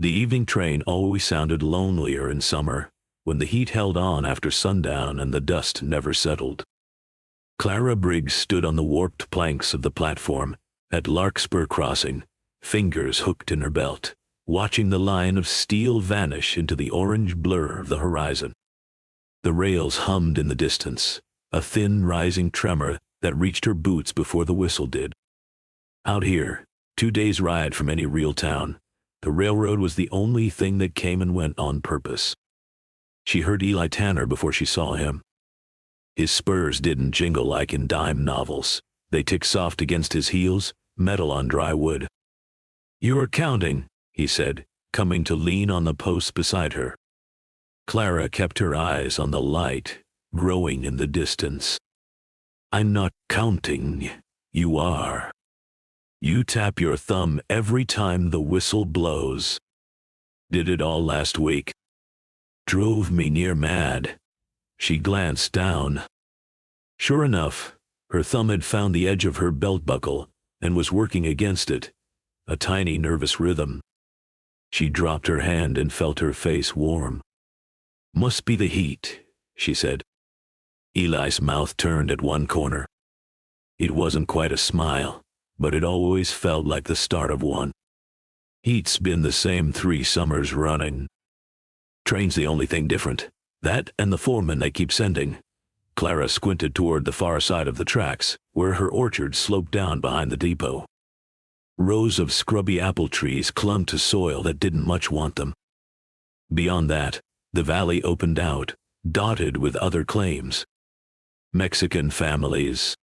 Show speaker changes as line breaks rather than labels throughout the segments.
The evening train always sounded lonelier in summer, when the heat held on after sundown and the dust never settled. Clara Briggs stood on the warped planks of the platform at Larkspur Crossing, fingers hooked in her belt, watching the line of steel vanish into the orange blur of the horizon. The rails hummed in the distance, a thin rising tremor that reached her boots before the whistle did. Out here, 2 days' ride from any real town, the railroad was the only thing that came and went on purpose. She heard Eli Tanner before she saw him. His spurs didn't jingle like in dime novels. They ticked soft against his heels, metal on dry wood. "You're counting," he said, coming to lean on the post beside her. Clara kept her eyes on the light, growing in the distance. "I'm not counting. You are. You tap your thumb every time the whistle blows. Did it all last week. Drove me near mad." She glanced down. Sure enough, her thumb had found the edge of her belt buckle and was working against it, a tiny nervous rhythm. She dropped her hand and felt her face warm. "Must be the heat," she said. Eli's mouth turned at one corner. It wasn't quite a smile, but it always felt like the start of one. "Heat's been the same 3 summers running. Train's the only thing different. That and the foreman they keep sending." Clara squinted toward the far side of the tracks, where her orchard sloped down behind the depot. Rows of scrubby apple trees clung to soil that didn't much want them. Beyond that, the valley opened out, dotted with other claims. Mexican families.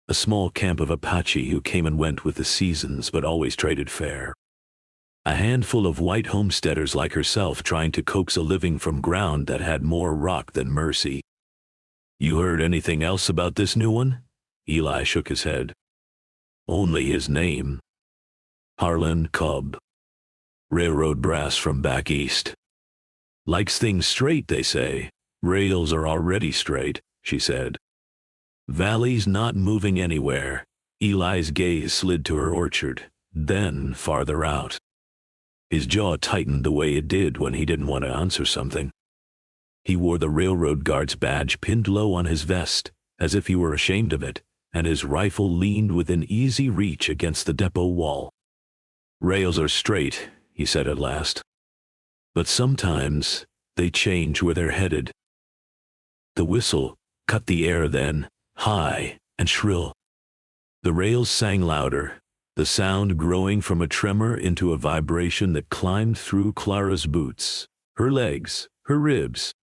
A small camp of Apache who came and went with the seasons but always traded fair. A handful of white homesteaders like herself trying to coax a living from ground that had more rock than mercy. "You heard anything else about this new one?" Eli shook his head. "Only his name. Harlan Cobb. Railroad brass from back east. Likes things straight, they say. Rails are already straight," she said. "Valley's not moving anywhere." Eli's gaze slid to her orchard, then farther out. His jaw tightened the way it did when he didn't want to answer something. He wore the railroad guard's badge pinned low on his vest, as if he were ashamed of it, and his rifle leaned within easy reach against the depot wall. "Rails are straight," he said at last. "But sometimes they change where they're headed." The whistle cut the air then, high and shrill. The rails sang louder, the sound growing from a tremor into a vibration that climbed through Clara's boots, her legs, her ribs.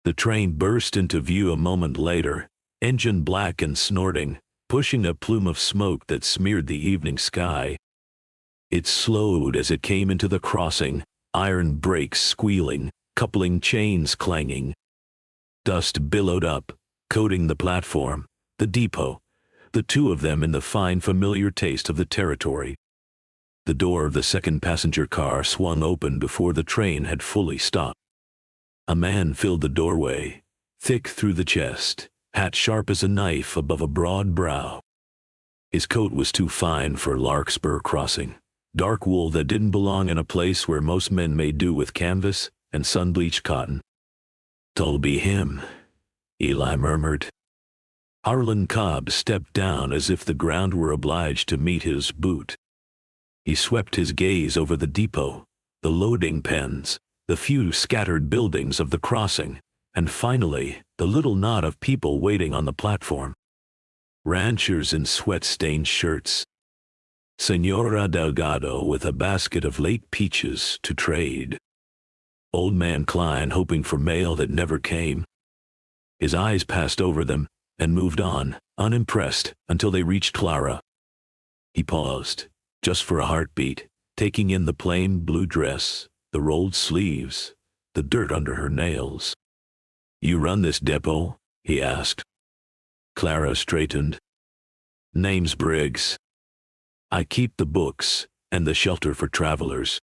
The train burst into view a moment later, engine black and snorting, pushing a plume of smoke that smeared the evening sky. It slowed as it came into the crossing, iron brakes squealing, coupling chains clanging. Dust billowed up, coating the platform, the depot, the 2 of them in the fine familiar taste of the territory. The door of the second passenger car swung open before the train had fully stopped. A man filled the doorway, thick through the chest, hat sharp as a knife above a broad brow. His coat was too fine for Larkspur Crossing, dark wool that didn't belong in a place where most men made do with canvas and sun-bleached cotton. "'Twill be him," Eli murmured. Harlan Cobb stepped down as if the ground were obliged to meet his boot. He swept his gaze over the depot, the loading pens, the few scattered buildings of the crossing, and finally the little knot of people waiting on the platform. Ranchers in sweat-stained shirts. Senora Delgado with a basket of late peaches to trade. Old Man Klein hoping for mail that never came. His eyes passed over them and moved on, unimpressed, until they reached Clara. He paused, just for a heartbeat, taking in the plain blue dress, the rolled sleeves, the dirt under her nails. "You run this depot?" he asked. Clara straightened. "Name's Briggs. I keep the books and the shelter for travelers.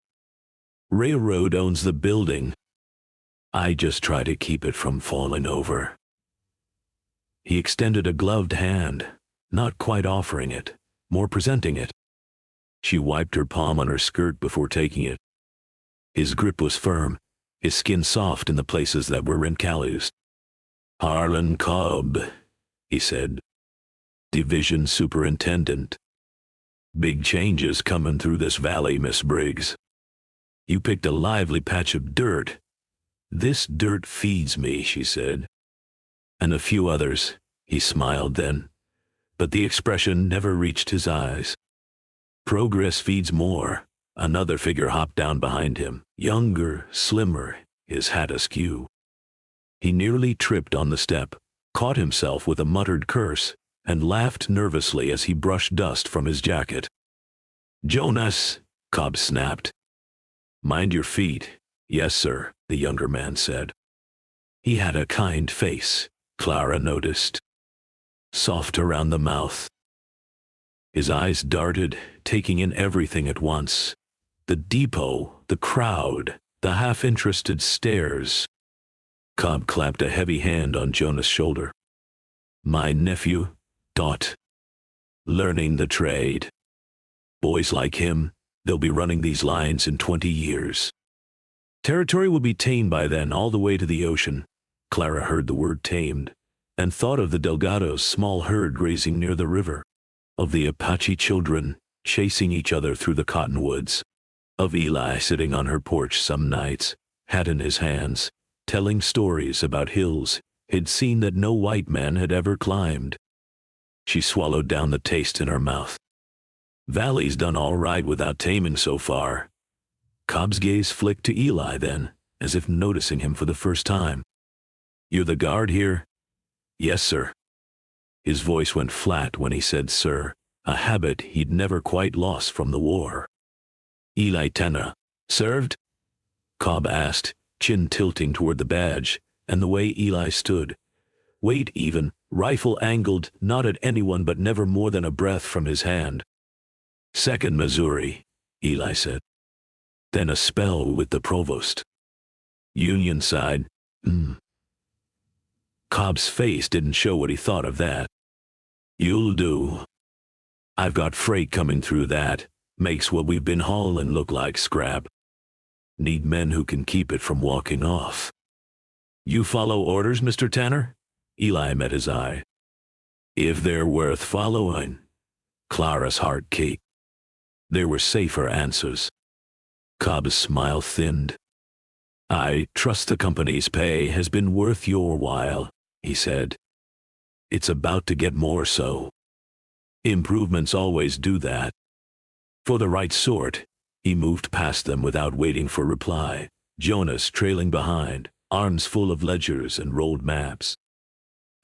Railroad owns the building. I just try to keep it from falling over." He extended a gloved hand, not quite offering it, more presenting it. She wiped her palm on her skirt before taking it. His grip was firm, his skin soft in the places that were calloused. "Harlan Cobb," he said. "Division Superintendent. Big changes coming through this valley, Miss Briggs. You picked a lively patch of dirt. This dirt feeds me," she said. "And a few others," he smiled then, but the expression never reached his eyes. "Progress feeds more." Another figure hopped down behind him, younger, slimmer, his hat askew. He nearly tripped on the step, caught himself with a muttered curse, and laughed nervously as he brushed dust from his jacket. "Jonas," Cobb snapped. "Mind your feet." "Yes, sir," the younger man said. He had a kind face, Clara noticed. Soft around the mouth. His eyes darted, taking in everything at once. The depot, the crowd, the half-interested stares. Cobb clapped a heavy hand on Jonas' shoulder. "My nephew, Dot. Learning the trade. Boys like him, they'll be running these lines in 20 years. Territory will be tamed by then, all the way to the ocean." Clara heard the word tamed, and thought of the Delgado's small herd grazing near the river, of the Apache children chasing each other through the cottonwoods, of Eli sitting on her porch some nights, hat in his hands, telling stories about hills he'd seen that no white man had ever climbed. She swallowed down the taste in her mouth. Valley's done all right without taming so far. Cobb's gaze flicked to Eli then, as if noticing him for the first time. "You're the guard here?" "Yes, sir." His voice went flat when he said sir, a habit he'd never quite lost from the war. "Eli Tanner. Served?" Cobb asked, chin tilting toward the badge, and the way Eli stood. Weight even, rifle angled, not at anyone but never more than a breath from his hand. "Second Missouri," Eli said. "Then a spell with the provost. Union side." Cobb's face didn't show what he thought of that. "You'll do. I've got freight coming through that. Makes what we've been hauling look like scrap. Need men who can keep it from walking off." "You follow orders, Mr. Tanner?" Eli met his eye. "If they're worth following." Clara's heart ached. There were safer answers. Cobb's smile thinned. "I trust the company's pay has been worth your while," he said. "It's about to get more so. Improvements always do that. For the right sort." He moved past them without waiting for reply, Jonas trailing behind, arms full of ledgers and rolled maps.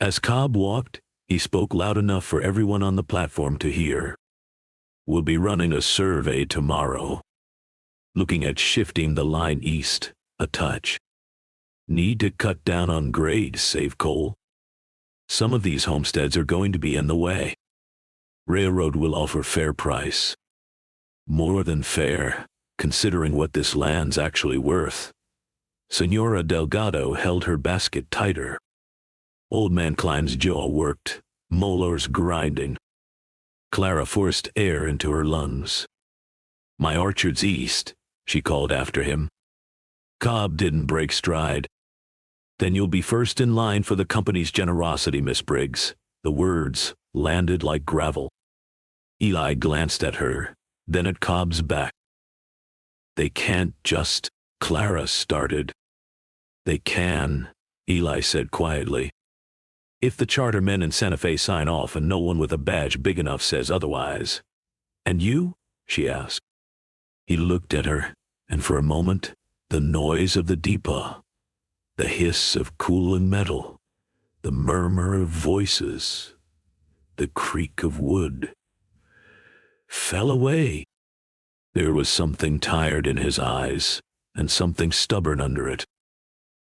As Cobb walked, he spoke loud enough for everyone on the platform to hear. "We'll be running a survey tomorrow. Looking at shifting the line east a touch. Need to cut down on grade, save coal. Some of these homesteads are going to be in the way. Railroad will offer fair price. More than fair, considering what this land's actually worth." Senora Delgado held her basket tighter. Old Man Klein's jaw worked, molars grinding. Clara forced air into her lungs. "My orchard's east," she called after him. Cobb didn't break stride. "Then you'll be first in line for the company's generosity, Miss Briggs." The words landed like gravel. Eli glanced at her, then at Cobb's back. "They can't just," Clara started. "They can," Eli said quietly. "If the charter men in Santa Fe sign off and no one with a badge big enough says otherwise." "And you?" she asked. He looked at her, and for a moment, the noise of the depot, the hiss of cooling metal, the murmur of voices, the creak of wood, fell away. There was something tired in his eyes, and something stubborn under it.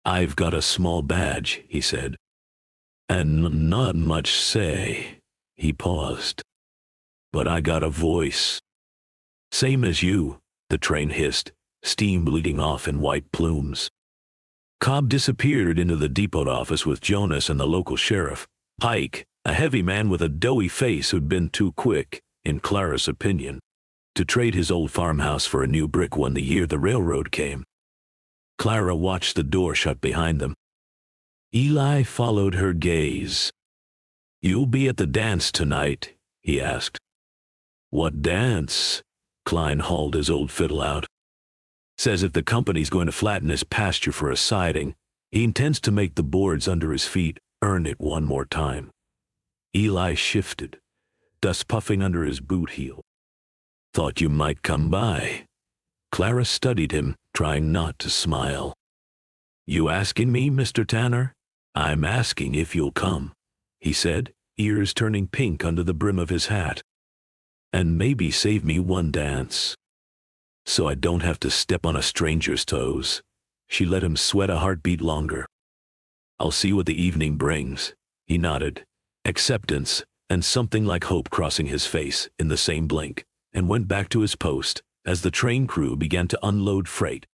"I've got a small badge," he said. "And not much say." He paused. "But I got a voice." "Same as you," the train hissed, steam bleeding off in white plumes. Cobb disappeared into the depot office with Jonas and the local sheriff, Pike, a heavy man with a doughy face who'd been too quick, in Clara's opinion, to trade his old farmhouse for a new brick one the year the railroad came. Clara watched the door shut behind them. Eli followed her gaze. "You'll be at the dance tonight?" he asked. "What dance?" Klein hauled his old fiddle out. "Says if the company's going to flatten his pasture for a siding, he intends to make the boards under his feet earn it one more time." Eli shifted, dust puffing under his boot heel. "Thought you might come by." Clara studied him, trying not to smile. "You asking me, Mr. Tanner?" "I'm asking if you'll come," he said, ears turning pink under the brim of his hat. "And maybe save me one dance, so I don't have to step on a stranger's toes." She let him sweat a heartbeat longer. "I'll see what the evening brings." He nodded, acceptance and something like hope crossing his face in the same blink, and went back to his post as the train crew began to unload freight.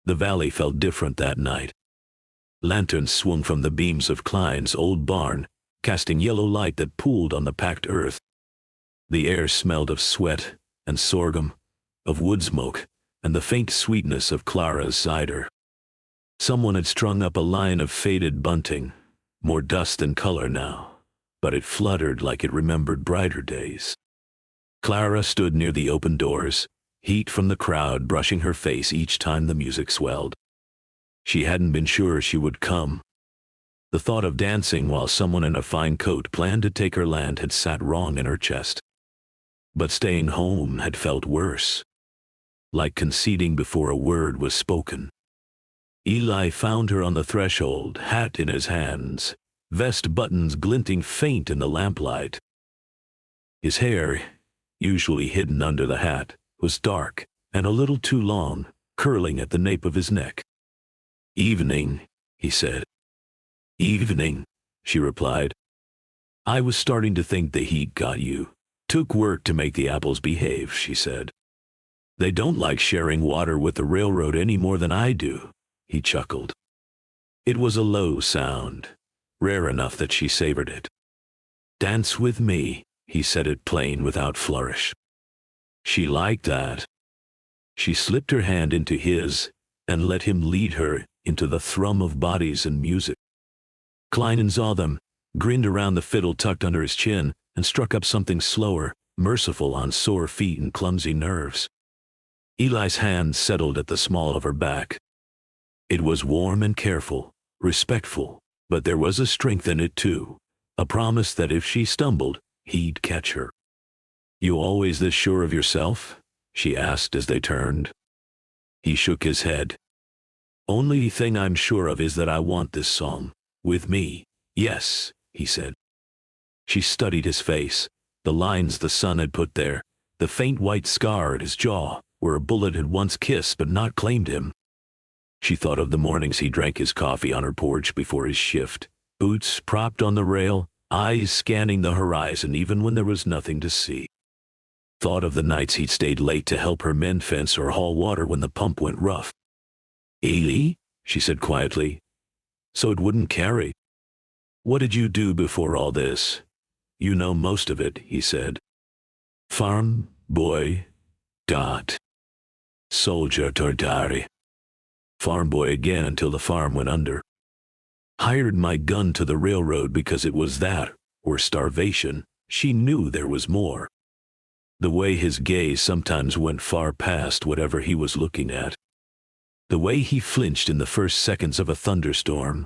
The valley felt different that night. Lanterns swung from the beams of Klein's old barn, casting yellow light that pooled on the packed earth. The air smelled of sweat and sorghum, of wood smoke, and the faint sweetness of Clara's cider. Someone had strung up a line of faded bunting, more dust than color now, but it fluttered like it remembered brighter days. Clara stood near the open doors, heat from the crowd brushing her face each time the music swelled. She hadn't been sure she would come. The thought of dancing while someone in a fine coat planned to take her land had sat wrong in her chest. But staying home had felt worse, like conceding before a word was spoken. Eli found her on the threshold, hat in his hands, vest buttons glinting faint in the lamplight. His hair, usually hidden under the hat, was dark and a little too long, curling at the nape of his neck. "Evening," he said. "Evening," she replied. "I was starting to think the heat got you. Took work to make the apples behave," she said. "They don't like sharing water with the railroad any more than I do," he chuckled. It was a low sound, rare enough that she savored it. "Dance with me," he said it plain without flourish. She liked that. She slipped her hand into his and let him lead her into the thrum of bodies and music. Klein saw them, grinned around the fiddle tucked under his chin, and struck up something slower, merciful on sore feet and clumsy nerves. Eli's hand settled at the small of her back. It was warm and careful, respectful, but there was a strength in it too, a promise that if she stumbled, he'd catch her. "You always this sure of yourself?" she asked as they turned. He shook his head. "Only thing I'm sure of is that I want this song. With me, yes," he said. She studied his face, the lines the sun had put there, the faint white scar at his jaw, where a bullet had once kissed but not claimed him. She thought of the mornings he drank his coffee on her porch before his shift, boots propped on the rail, eyes scanning the horizon even when there was nothing to see. Thought of the nights he'd stayed late to help her mend fence or haul water when the pump went rough. "Eli," she said quietly, "so it wouldn't carry. What did you do before all this?" "You know most of it," he said. "Farm, boy, dot. Soldier tordari. Farm boy again until the farm went under. Hired my gun to the railroad because it was that, or starvation." She knew there was more. The way his gaze sometimes went far past whatever he was looking at. The way he flinched in the first seconds of a thunderstorm.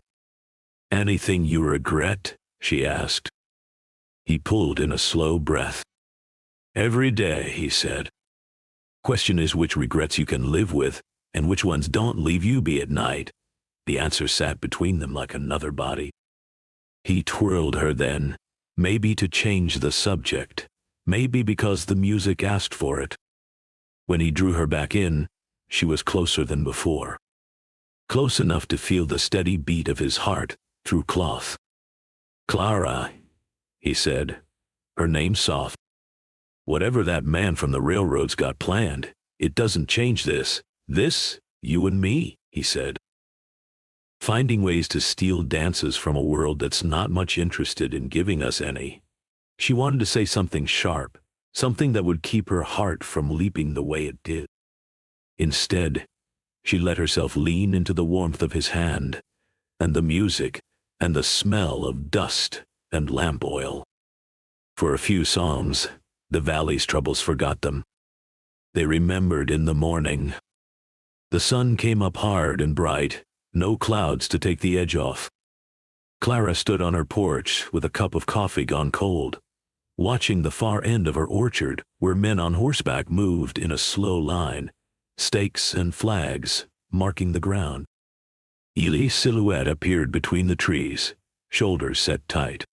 "Anything you regret?" she asked. He pulled in a slow breath. "Every day," he said. "Question is which regrets you can live with, and which ones don't leave you be at night." The answer sat between them like another body. He twirled her then, maybe to change the subject, maybe because the music asked for it. When he drew her back in, she was closer than before. Close enough to feel the steady beat of his heart through cloth. "Clara," he said, her name soft. "Whatever that man from the railroad's got planned, it doesn't change this. This, you and me," he said. "Finding ways to steal dances from a world that's not much interested in giving us any." She wanted to say something sharp, something that would keep her heart from leaping the way it did. Instead, she let herself lean into the warmth of his hand, and the music, and the smell of dust and lamp oil. For a few psalms, the valley's troubles forgot them. They remembered in the morning. The sun came up hard and bright, no clouds to take the edge off. Clara stood on her porch with a cup of coffee gone cold, watching the far end of her orchard where men on horseback moved in a slow line, stakes and flags marking the ground. Eli's silhouette appeared between the trees, shoulders set tight.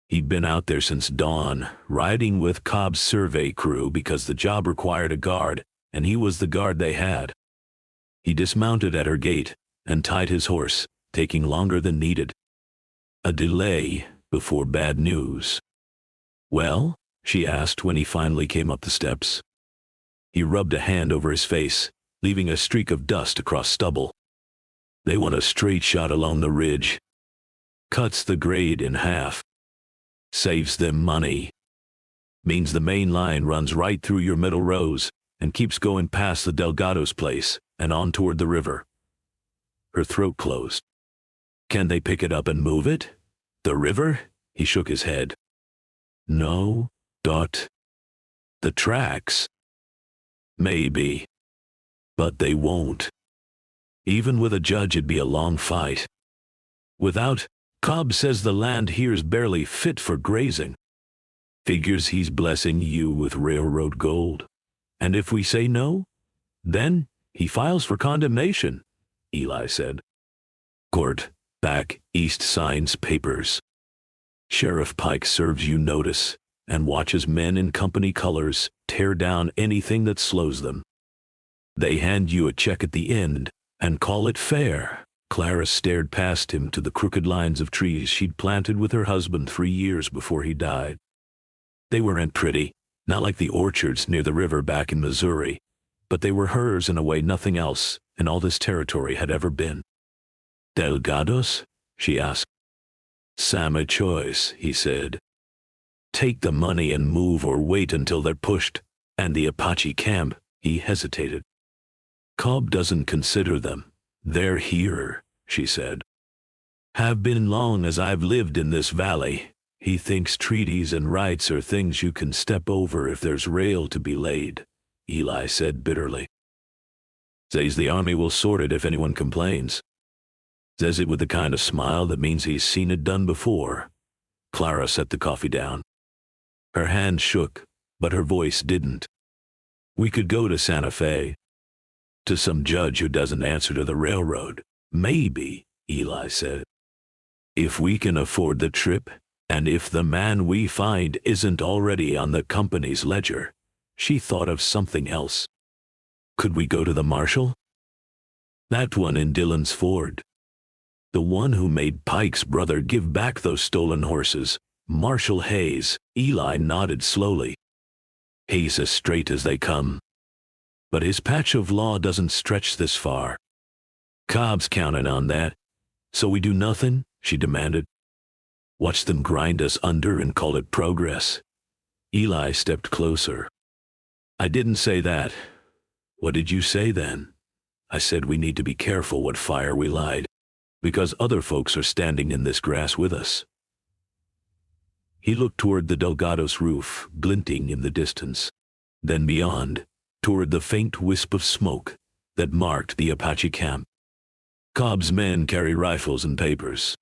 He'd been out there since dawn, riding with Cobb's survey crew because the job required a guard, and he was the guard they had. He dismounted at her gate and tied his horse, taking longer than needed. A delay before bad news. "Well?" she asked when he finally came up the steps. He rubbed a hand over his face, leaving a streak of dust across stubble. "They want a straight shot along the ridge. Cuts the grade in half. Saves them money. Means the main line runs right through your middle rows and keeps going past the Delgado's place and on toward the river." Her throat closed. "Can they pick it up and move it? The river?" He shook his head. "No, Dot. The tracks? Maybe. But they won't. Even with a judge it'd be a long fight. Without, Cobb says the land here's barely fit for grazing. Figures he's blessing you with railroad gold. And if we say no, then he files for condemnation," Eli said. "Court, back, east signs papers. Sheriff Pike serves you notice and watches men in company colors tear down anything that slows them. They hand you a check at the end and call it fair." Clara stared past him to the crooked lines of trees she'd planted with her husband 3 years before he died. They weren't pretty, not like the orchards near the river back in Missouri, but they were hers in a way nothing else in all this territory had ever been. "Delgados?" she asked. "Sam a choice," he said. "Take the money and move or wait until they're pushed, and the Apache camp," he hesitated. "Cobb doesn't consider them. They're here," she said. "Have been long as I've lived in this valley. He thinks treaties and rights are things you can step over if there's rail to be laid," Eli said bitterly. "Says the army will sort it if anyone complains. Says it with the kind of smile that means he's seen it done before." Clara set the coffee down. Her hand shook, but her voice didn't. "We could go to Santa Fe. To some judge who doesn't answer to the railroad. Maybe," Eli said. "If we can afford the trip, and if the man we find isn't already on the company's ledger." She thought of something else. "Could we go to the marshal?" "That one in Dillon's Ford. The one who made Pike's brother give back those stolen horses. Marshal Hayes." Eli nodded slowly. "He's as straight as they come. But his patch of law doesn't stretch this far. Cobb's counting on that. So we do nothing?" she demanded. "Watch them grind us under and call it progress?" Eli stepped closer. "I didn't say that. What did you say then?" "I said we need to be careful what fire we light, because other folks are standing in this grass with us." He looked toward the Delgado's roof, glinting in the distance. Then beyond, toward the faint wisp of smoke that marked the Apache camp. "Cobb's men carry rifles and papers.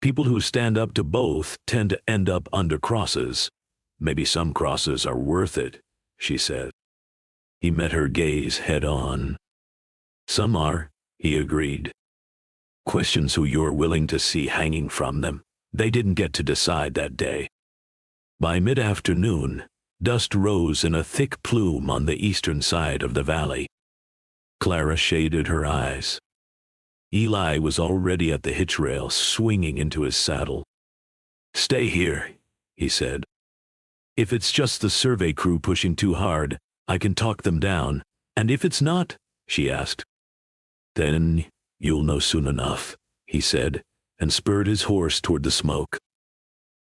People who stand up to both tend to end up under crosses. Maybe some crosses are worth it," she said. He met her gaze head on. "Some are," he agreed. "Questions who you're willing to see hanging from them. They didn't get to decide that day." By mid-afternoon, dust rose in a thick plume on the eastern side of the valley. Clara shaded her eyes. Eli was already at the hitch rail, swinging into his saddle. "Stay here," he said. "If it's just the survey crew pushing too hard, I can talk them down. And if it's not?" she asked. "Then you'll know soon enough," he said, and spurred his horse toward the smoke.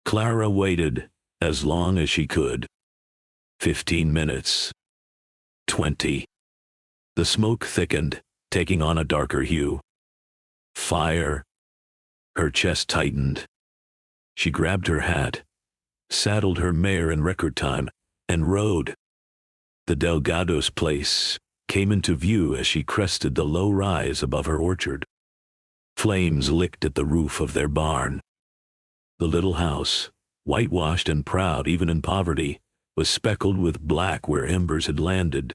Clara waited as long as she could. 15 minutes. 20. The smoke thickened, taking on a darker hue. Fire. Her chest tightened. She grabbed her hat, saddled her mare in record time, and rode. The Delgados' place came into view as she crested the low rise above her orchard. Flames licked at the roof of their barn. The little house, whitewashed and proud even in poverty, was speckled with black where embers had landed.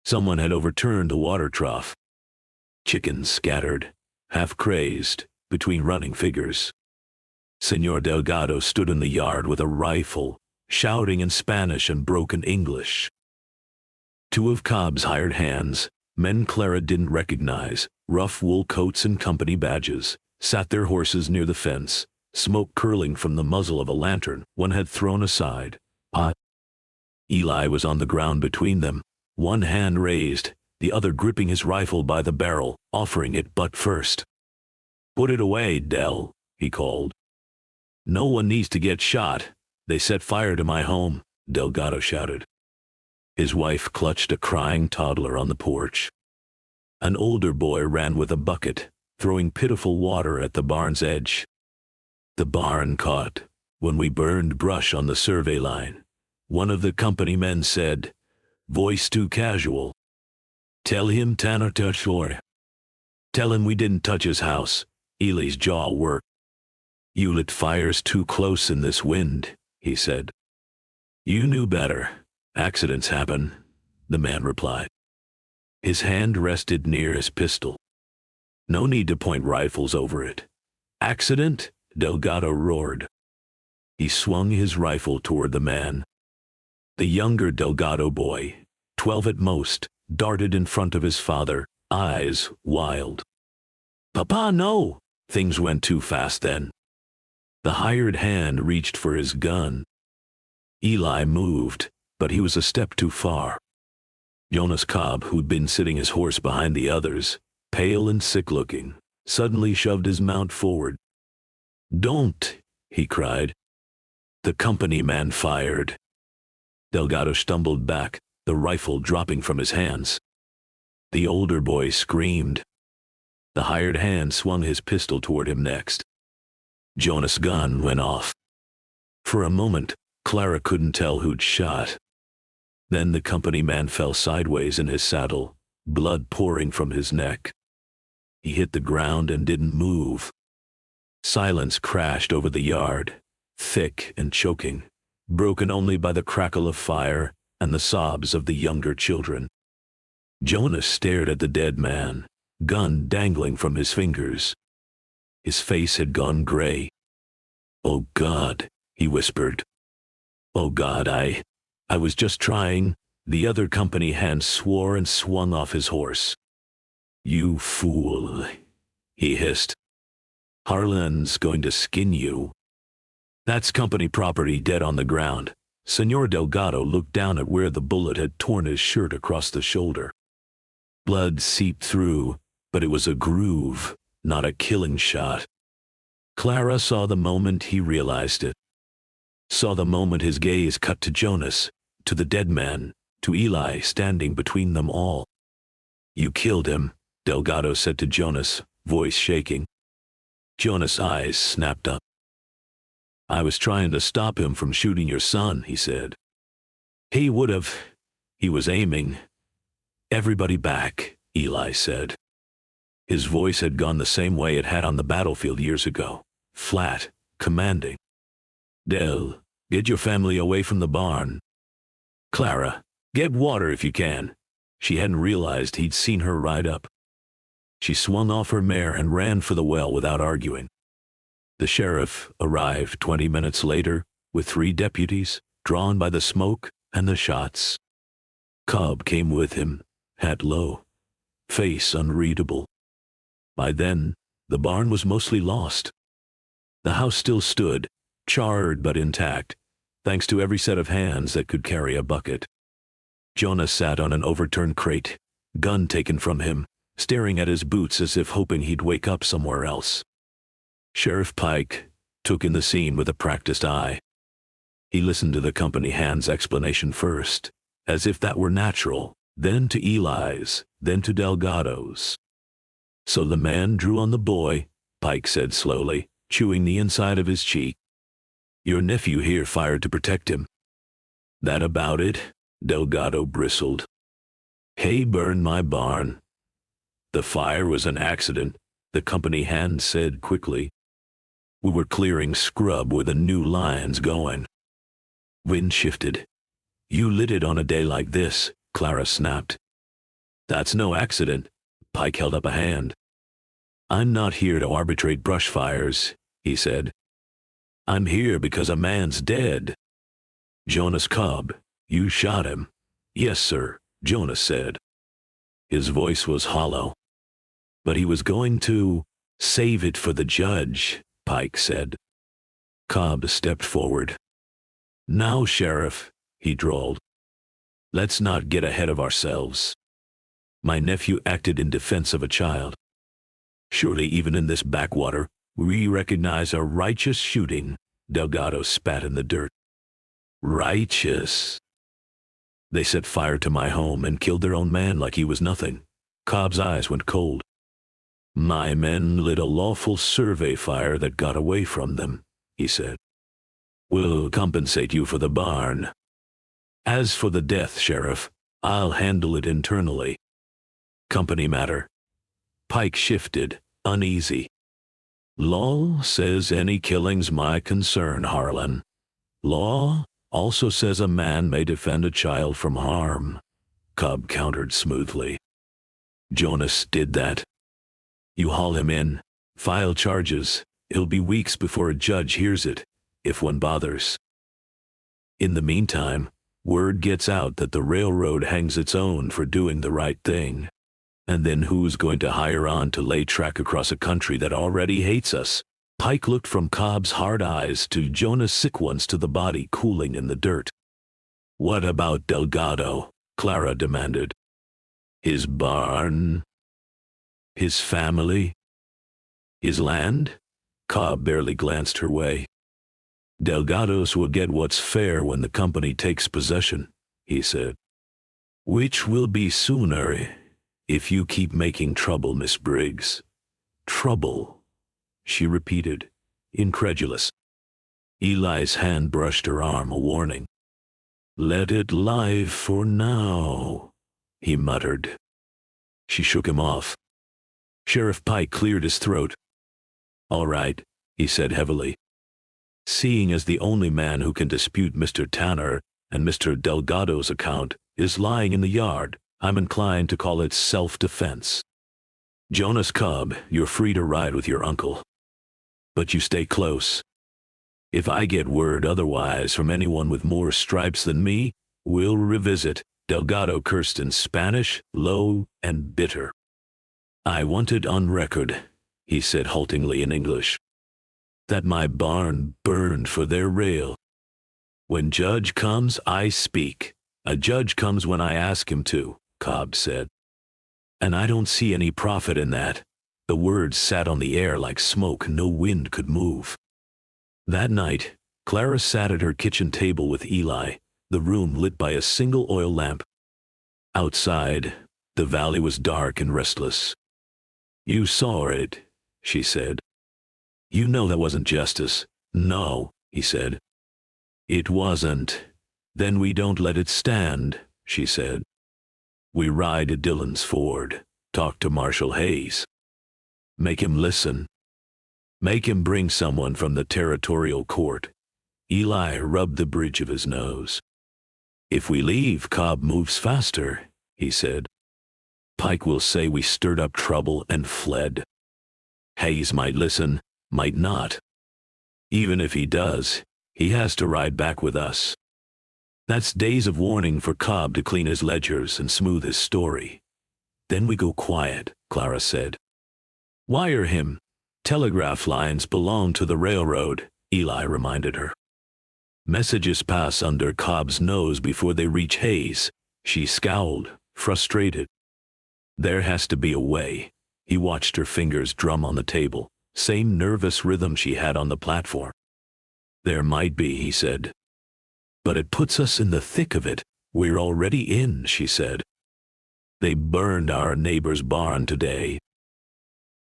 Someone had overturned the water trough. Chickens scattered, half crazed, between running figures. Senor Delgado stood in the yard with a rifle, shouting in Spanish and broken English. Two of Cobb's hired hands, men Clara didn't recognize, rough wool coats and company badges, sat their horses near the fence, smoke curling from the muzzle of a lantern one had thrown aside. Eli was on the ground between them, one hand raised, the other gripping his rifle by the barrel, offering it butt first. "Put it away, Del," he called. "No one needs to get shot. They set fire to my home," Delgado shouted. His wife clutched a crying toddler on the porch. An older boy ran with a bucket, throwing pitiful water at the barn's edge. "The barn caught when we burned brush on the survey line," one of the company men said, voice too casual. "Tell him Tanner touched Lori. Tell him we didn't touch his house." Eli's jaw worked. "You lit fires too close in this wind," he said. "You knew better. Accidents happen," the man replied. His hand rested near his pistol. "No need to point rifles over it." "Accident?" Delgado roared. He swung his rifle toward the man. The younger Delgado boy, 12 at most, darted in front of his father, eyes wild. "Papa, no!" Things went too fast then. The hired hand reached for his gun. Eli moved, but he was a step too far. Jonas Cobb, who'd been sitting his horse behind the others, pale and sick-looking, suddenly shoved his mount forward. "Don't!" he cried. The company man fired. Delgado stumbled back, the rifle dropping from his hands. The older boy screamed. The hired hand swung his pistol toward him next. Jonas' gun went off. For a moment, Clara couldn't tell who'd shot. Then the company man fell sideways in his saddle, blood pouring from his neck. He hit the ground and didn't move. Silence crashed over the yard, thick and choking, broken only by the crackle of fire and the sobs of the younger children. Jonas stared at the dead man, gun dangling from his fingers. His face had gone gray. "Oh God," he whispered. "Oh God, I was just trying." The other company hand swore and swung off his horse. "You fool," he hissed. "Harlan's going to skin you." "That's company property dead on the ground." Senor Delgado looked down at where the bullet had torn his shirt across the shoulder. Blood seeped through, but it was a groove, not a killing shot. Clara saw the moment he realized it. Saw the moment his gaze cut to Jonas, to the dead man, to Eli standing between them all. "You killed him," Delgado said to Jonas, voice shaking. Jonas' eyes snapped up. "I was trying to stop him from shooting your son," he said. "He would have. He was aiming." "Everybody back," Eli said. His voice had gone the same way it had on the battlefield years ago, flat, commanding. "Del, get your family away from the barn. Clara, get water if you can." She hadn't realized he'd seen her ride up. She swung off her mare and ran for the well without arguing. The sheriff arrived 20 minutes later with 3 deputies, drawn by the smoke and the shots. Cobb came with him, hat low, face unreadable. By then, the barn was mostly lost. The house still stood, charred but intact, thanks to every set of hands that could carry a bucket. Jonas sat on an overturned crate, gun taken from him, staring at his boots as if hoping he'd wake up somewhere else. Sheriff Pike took in the scene with a practiced eye. He listened to the company hand's explanation first, as if that were natural, then to Eli's, then to Delgado's. So the man drew on the boy, Pike said slowly, chewing the inside of his cheek. Your nephew here fired to protect him. That about it? Delgado bristled. Hay burned my barn. The fire was an accident, the company hand said quickly. We were clearing scrub where the new line's going. Wind shifted. You lit it on a day like this, Clara snapped. That's no accident. Pike held up a hand. I'm not here to arbitrate brush fires, he said. I'm here because a man's dead. Jonas Cobb, you shot him. Yes, sir, Jonas said. His voice was hollow. But he was going to save it for the judge, Pike said. Cobb stepped forward. Now, Sheriff, he drawled. Let's not get ahead of ourselves. My nephew acted in defense of a child. Surely even in this backwater, we recognize a righteous shooting. Delgado spat in the dirt. Righteous. They set fire to my home and killed their own man like he was nothing. Cobb's eyes went cold. My men lit a lawful survey fire that got away from them, he said. We'll compensate you for the barn. As for the death, Sheriff, I'll handle it internally. Company matter. Pike shifted, uneasy. Law says any killing's my concern, Harlan. Law also says a man may defend a child from harm. Cobb countered smoothly. Jonas did that. You haul him in, file charges. It'll be weeks before a judge hears it, if one bothers. In the meantime, word gets out that the railroad hangs its own for doing the right thing. And then who's going to hire on to lay track across a country that already hates us? Pike looked from Cobb's hard eyes to Jonas' sick ones to the body cooling in the dirt. What about Delgado? Clara demanded. His barn? His family? His land? Cobb barely glanced her way. Delgados will get what's fair when the company takes possession, he said. Which will be sooner, if you keep making trouble, Miss Briggs. Trouble, she repeated, incredulous. Eli's hand brushed her arm, a warning. Let it lie for now, he muttered. She shook him off. Sheriff Pike cleared his throat. All right, he said heavily. Seeing as the only man who can dispute Mr. Tanner and Mr. Delgado's account is lying in the yard, I'm inclined to call it self-defense. Jonas Cobb, you're free to ride with your uncle. But you stay close. If I get word otherwise from anyone with more stripes than me, we'll revisit. Delgado cursed in Spanish, low and bitter. I wanted on record, he said haltingly in English, that my barn burned for their rail. When judge comes, I speak. A judge comes when I ask him to, Cobb said. And I don't see any profit in that. The words sat on the air like smoke no wind could move. That night, Clara sat at her kitchen table with Eli, the room lit by a single oil lamp. Outside, the valley was dark and restless. You saw it, she said. You know that wasn't justice. No, he said. It wasn't. Then we don't let it stand, she said. We ride to Dillon's Ford, talk to Marshal Hayes. Make him listen. Make him bring someone from the territorial court. Eli rubbed the bridge of his nose. If we leave, Cobb moves faster, he said. Pike will say we stirred up trouble and fled. Hayes might listen, might not. Even if he does, he has to ride back with us. That's days of warning for Cobb to clean his ledgers and smooth his story. Then we go quiet, Clara said. Wire him. Telegraph lines belong to the railroad, Eli reminded her. Messages pass under Cobb's nose before they reach Hayes. She scowled, frustrated. There has to be a way. He watched her fingers drum on the table, same nervous rhythm she had on the platform. There might be, he said. But it puts us in the thick of it. We're already in, she said. They burned our neighbor's barn today.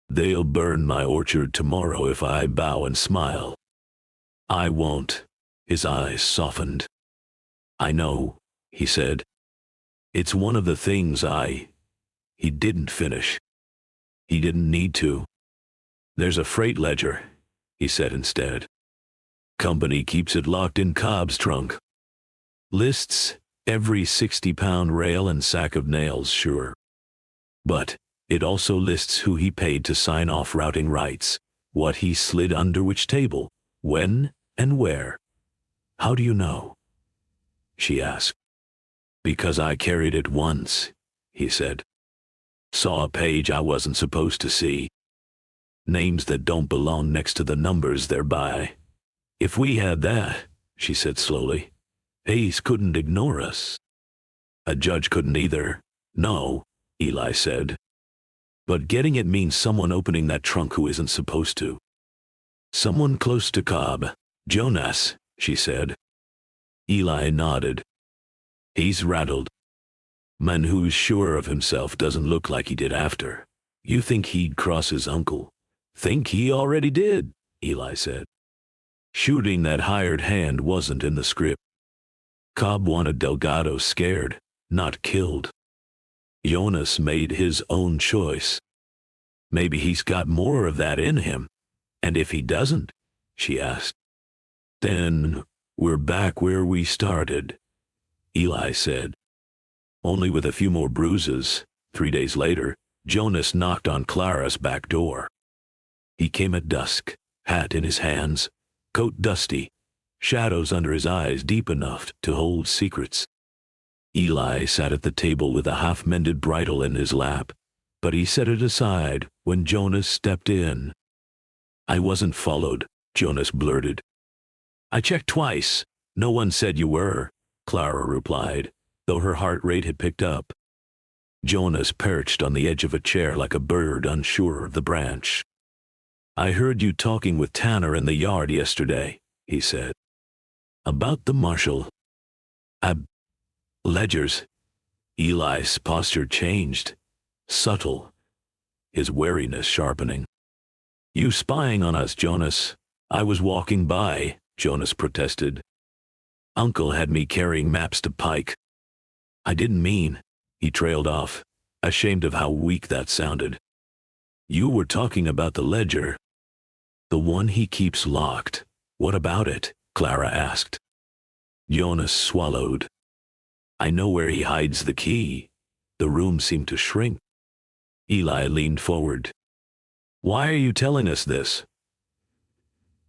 They'll burn my orchard tomorrow if I bow and smile. I won't." His eyes softened. "I know," he said. "It's one of the things He didn't finish. He didn't need to. "There's a freight ledger," he said instead. "Company keeps it locked in Cobb's trunk. Lists every 60-pound rail and sack of nails, sure. But it also lists who he paid to sign off routing rights, what he slid under which table, when and where." "How do you know?" she asked. "Because I carried it once," he said. "Saw a page I wasn't supposed to see. Names that don't belong next to the numbers they're by. If we had that," she said slowly, "Hayes couldn't ignore us." "A judge couldn't either." "No," Eli said. "But getting it means someone opening that trunk who isn't supposed to. Someone close to Cobb. Jonas," she said. Eli nodded. "He's rattled. Man who's sure of himself doesn't look like he did after. You think he'd cross his uncle?" "Think he already did," Eli said. "Shooting that hired hand wasn't in the script. Cobb wanted Delgado scared, not killed. Jonas made his own choice. Maybe he's got more of that in him. And if he doesn't," she asked, "then we're back where we started," Eli said. "Only with a few more bruises." 3 days later, Jonas knocked on Clara's back door. He came at dusk, hat in his hands, coat dusty, shadows under his eyes deep enough to hold secrets. Eli sat at the table with a half-mended bridle in his lap, but he set it aside when Jonas stepped in. "I wasn't followed," Jonas blurted. "I checked twice. No one said you were," Clara replied, though her heart rate had picked up. Jonas perched on the edge of a chair like a bird unsure of the branch. "I heard you talking with Tanner in the yard yesterday," he said. "About the marshal. Ledgers." Eli's posture changed, subtle, his wariness sharpening. "You spying on us, Jonas?" "I was walking by," Jonas protested. "Uncle had me carrying maps to Pike." "I didn't mean," he trailed off, ashamed of how weak that sounded. "You were talking about the ledger." "The one he keeps locked. What about it?" Clara asked. Jonas swallowed. "I know where he hides the key." The room seemed to shrink. Eli leaned forward. "Why are you telling us this?"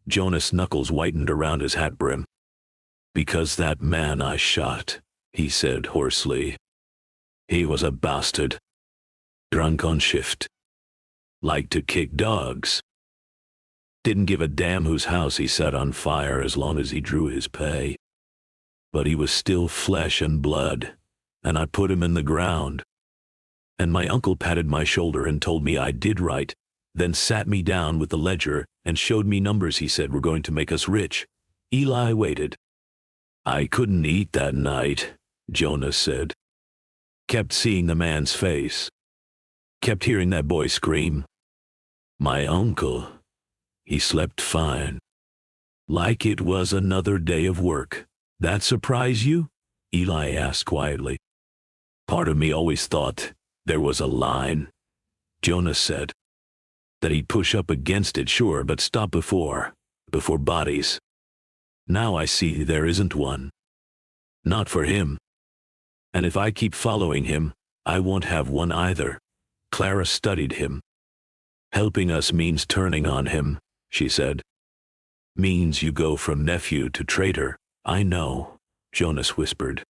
Jonas' knuckles whitened around his hat brim. "Because that man I shot," he said hoarsely. "He was a bastard. Drunk on shift. Liked to kick dogs. Didn't give a damn whose house he set on fire as long as he drew his pay. But he was still flesh and blood, and I put him in the ground. And my uncle patted my shoulder and told me I did right, then sat me down with the ledger and showed me numbers he said were going to make us rich." Eli waited. "I couldn't eat that night," Jonas said. "Kept seeing the man's face. Kept hearing that boy scream. My uncle, he slept fine. Like it was another day of work." "That surprise you?" Eli asked quietly. "Part of me always thought there was a line," Jonas said. "That he'd push up against it, sure, but stop before bodies. Now I see there isn't one. Not for him. And if I keep following him, I won't have one either." Clara studied him. "Helping us means turning on him," she said. "Means you go from nephew to traitor." "I know," Jonas whispered.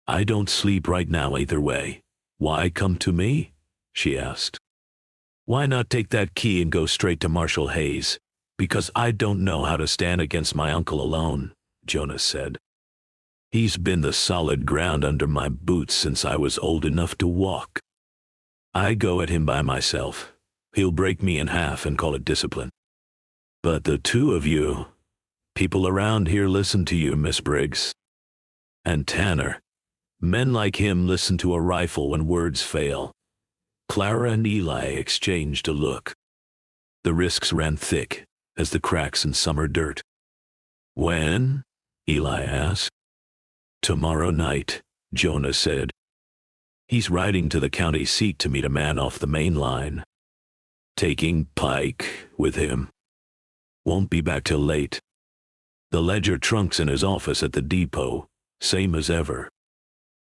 "I don't sleep right now either way." "Why come to me?" she asked. "Why not take that key and go straight to Marshal Hayes?" "Because I don't know how to stand against my uncle alone," Jonas said. "He's been the solid ground under my boots since I was old enough to walk. I go at him by myself. He'll break me in half and call it discipline. But the two of you, people around here listen to you, Miss Briggs. And Tanner, Men like him listen to a rifle when words fail. Clara and Eli exchanged a look. The risks ran thick as the cracks in summer dirt. When? Eli asked. Tomorrow night, Jonas said. He's riding to the county seat to meet a man off the main line. Taking Pike with him. Won't be back till late. The ledger trunk's in his office at the depot, same as ever.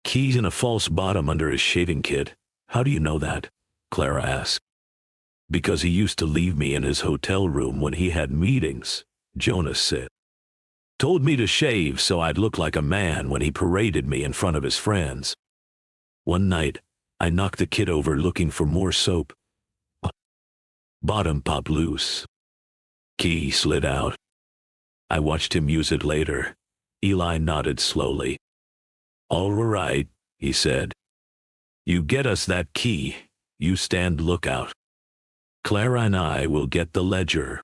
Keys in a false bottom under his shaving kit. How do you know that? Clara asked. Because he used to leave me in his hotel room when he had meetings, Jonas said. Told me to shave so I'd look like a man when he paraded me in front of his friends. One night, I knocked the kid over looking for more soap. Bottom popped loose. Key slid out. I watched him use it later. Eli nodded slowly. All right, he said. You get us that key. You stand lookout. Clara and I will get the ledger.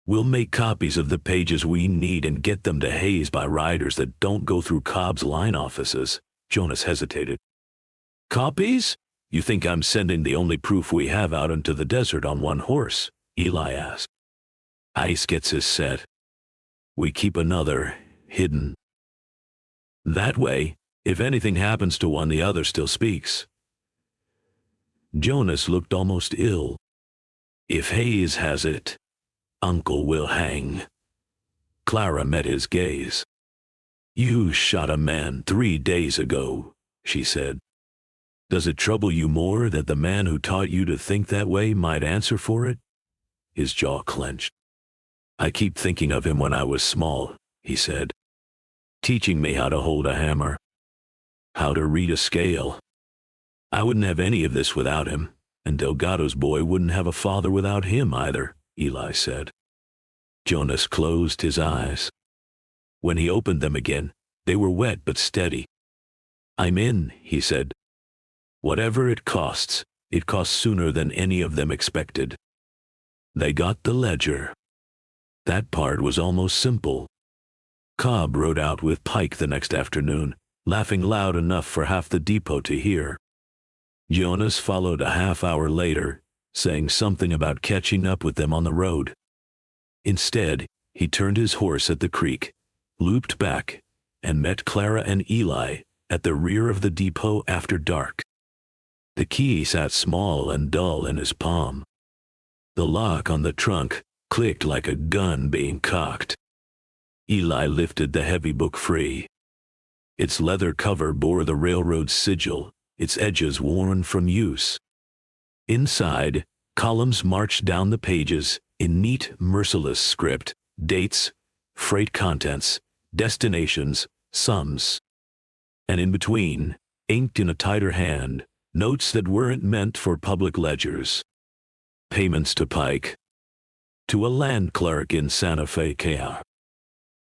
We'll make copies of the pages we need and get them to Hayes by riders that don't go through Cobb's line offices. Jonas hesitated. Copies? You think I'm sending the only proof we have out into the desert on one horse? Eli asked. Ice gets his set. We keep another, hidden. That way, if anything happens to one, the other still speaks. Jonas looked almost ill. If Hayes has it, Uncle will hang. Clara met his gaze. You shot a man 3 days ago, she said. Does it trouble you more that the man who taught you to think that way might answer for it? His jaw clenched. I keep thinking of him when I was small, he said. Teaching me how to hold a hammer. How to read a scale. I wouldn't have any of this without him, and Delgado's boy wouldn't have a father without him either, Eli said. Jonas closed his eyes. When he opened them again, they were wet but steady. I'm in, he said. Whatever it costs sooner than any of them expected. They got the ledger. That part was almost simple. Cobb rode out with Pike the next afternoon, laughing loud enough for half the depot to hear. Jonas followed a half-hour later, saying something about catching up with them on the road. Instead, he turned his horse at the creek, looped back, and met Clara and Eli at the rear of the depot after dark. The key sat small and dull in his palm. The lock on the trunk clicked like a gun being cocked. Eli lifted the heavy book free. Its leather cover bore the railroad sigil, its edges worn from use. Inside, columns marched down the pages in neat, merciless script, dates, freight contents, destinations, sums. And in between, inked in a tighter hand, notes that weren't meant for public ledgers. Payments to Pike. To a land clerk in Santa Fe, Ca.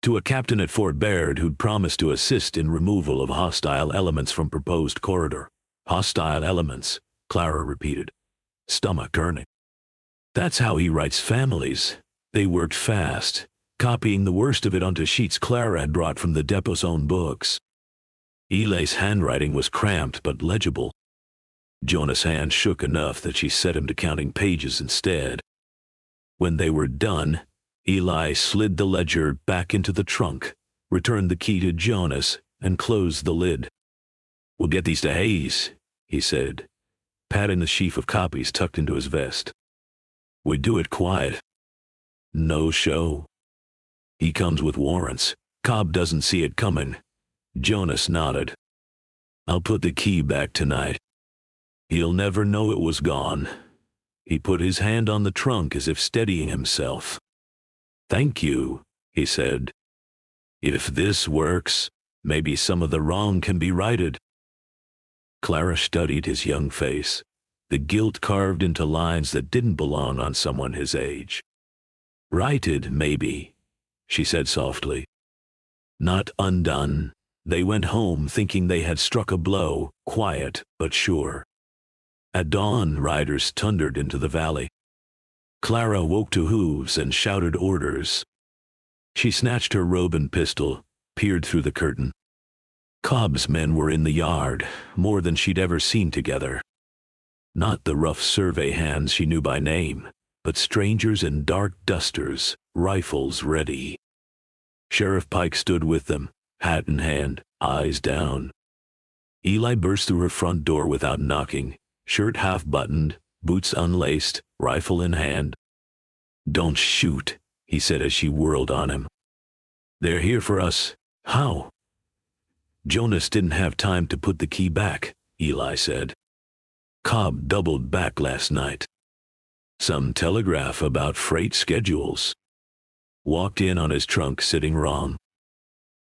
To a captain at Fort Baird who'd promised to assist in removal of hostile elements from proposed corridor. Hostile elements, Clara repeated, stomach turning. That's how he writes families. They worked fast, copying the worst of it onto sheets Clara had brought from the depot's own books. Eli's handwriting was cramped but legible. Jonas' hand shook enough that she set him to counting pages instead. When they were done, Eli slid the ledger back into the trunk, returned the key to Jonas, and closed the lid. We'll get these to Hayes, he said, patting the sheaf of copies tucked into his vest. We do it quiet. No show. He comes with warrants. Cobb doesn't see it coming. Jonas nodded. I'll put the key back tonight. He'll never know it was gone. He put his hand on the trunk as if steadying himself. Thank you, he said. If this works, maybe some of the wrong can be righted. Clara studied his young face, the guilt carved into lines that didn't belong on someone his age. Righted, maybe, she said softly. Not undone. They went home thinking they had struck a blow, quiet but sure. At dawn, riders thundered into the valley. Clara woke to hooves and shouted orders. She snatched her robe and pistol, peered through the curtain. Cobb's men were in the yard, more than she'd ever seen together. Not the rough survey hands she knew by name, but strangers in dark dusters, rifles ready. Sheriff Pike stood with them, hat in hand, eyes down. Eli burst through her front door without knocking, shirt half-buttoned, boots unlaced, rifle in hand. "Don't shoot," he said as she whirled on him. "They're here for us. How?" "Jonas didn't have time to put the key back," Eli said. "Cobb doubled back last night. Some telegraph about freight schedules. Walked in on his trunk sitting wrong.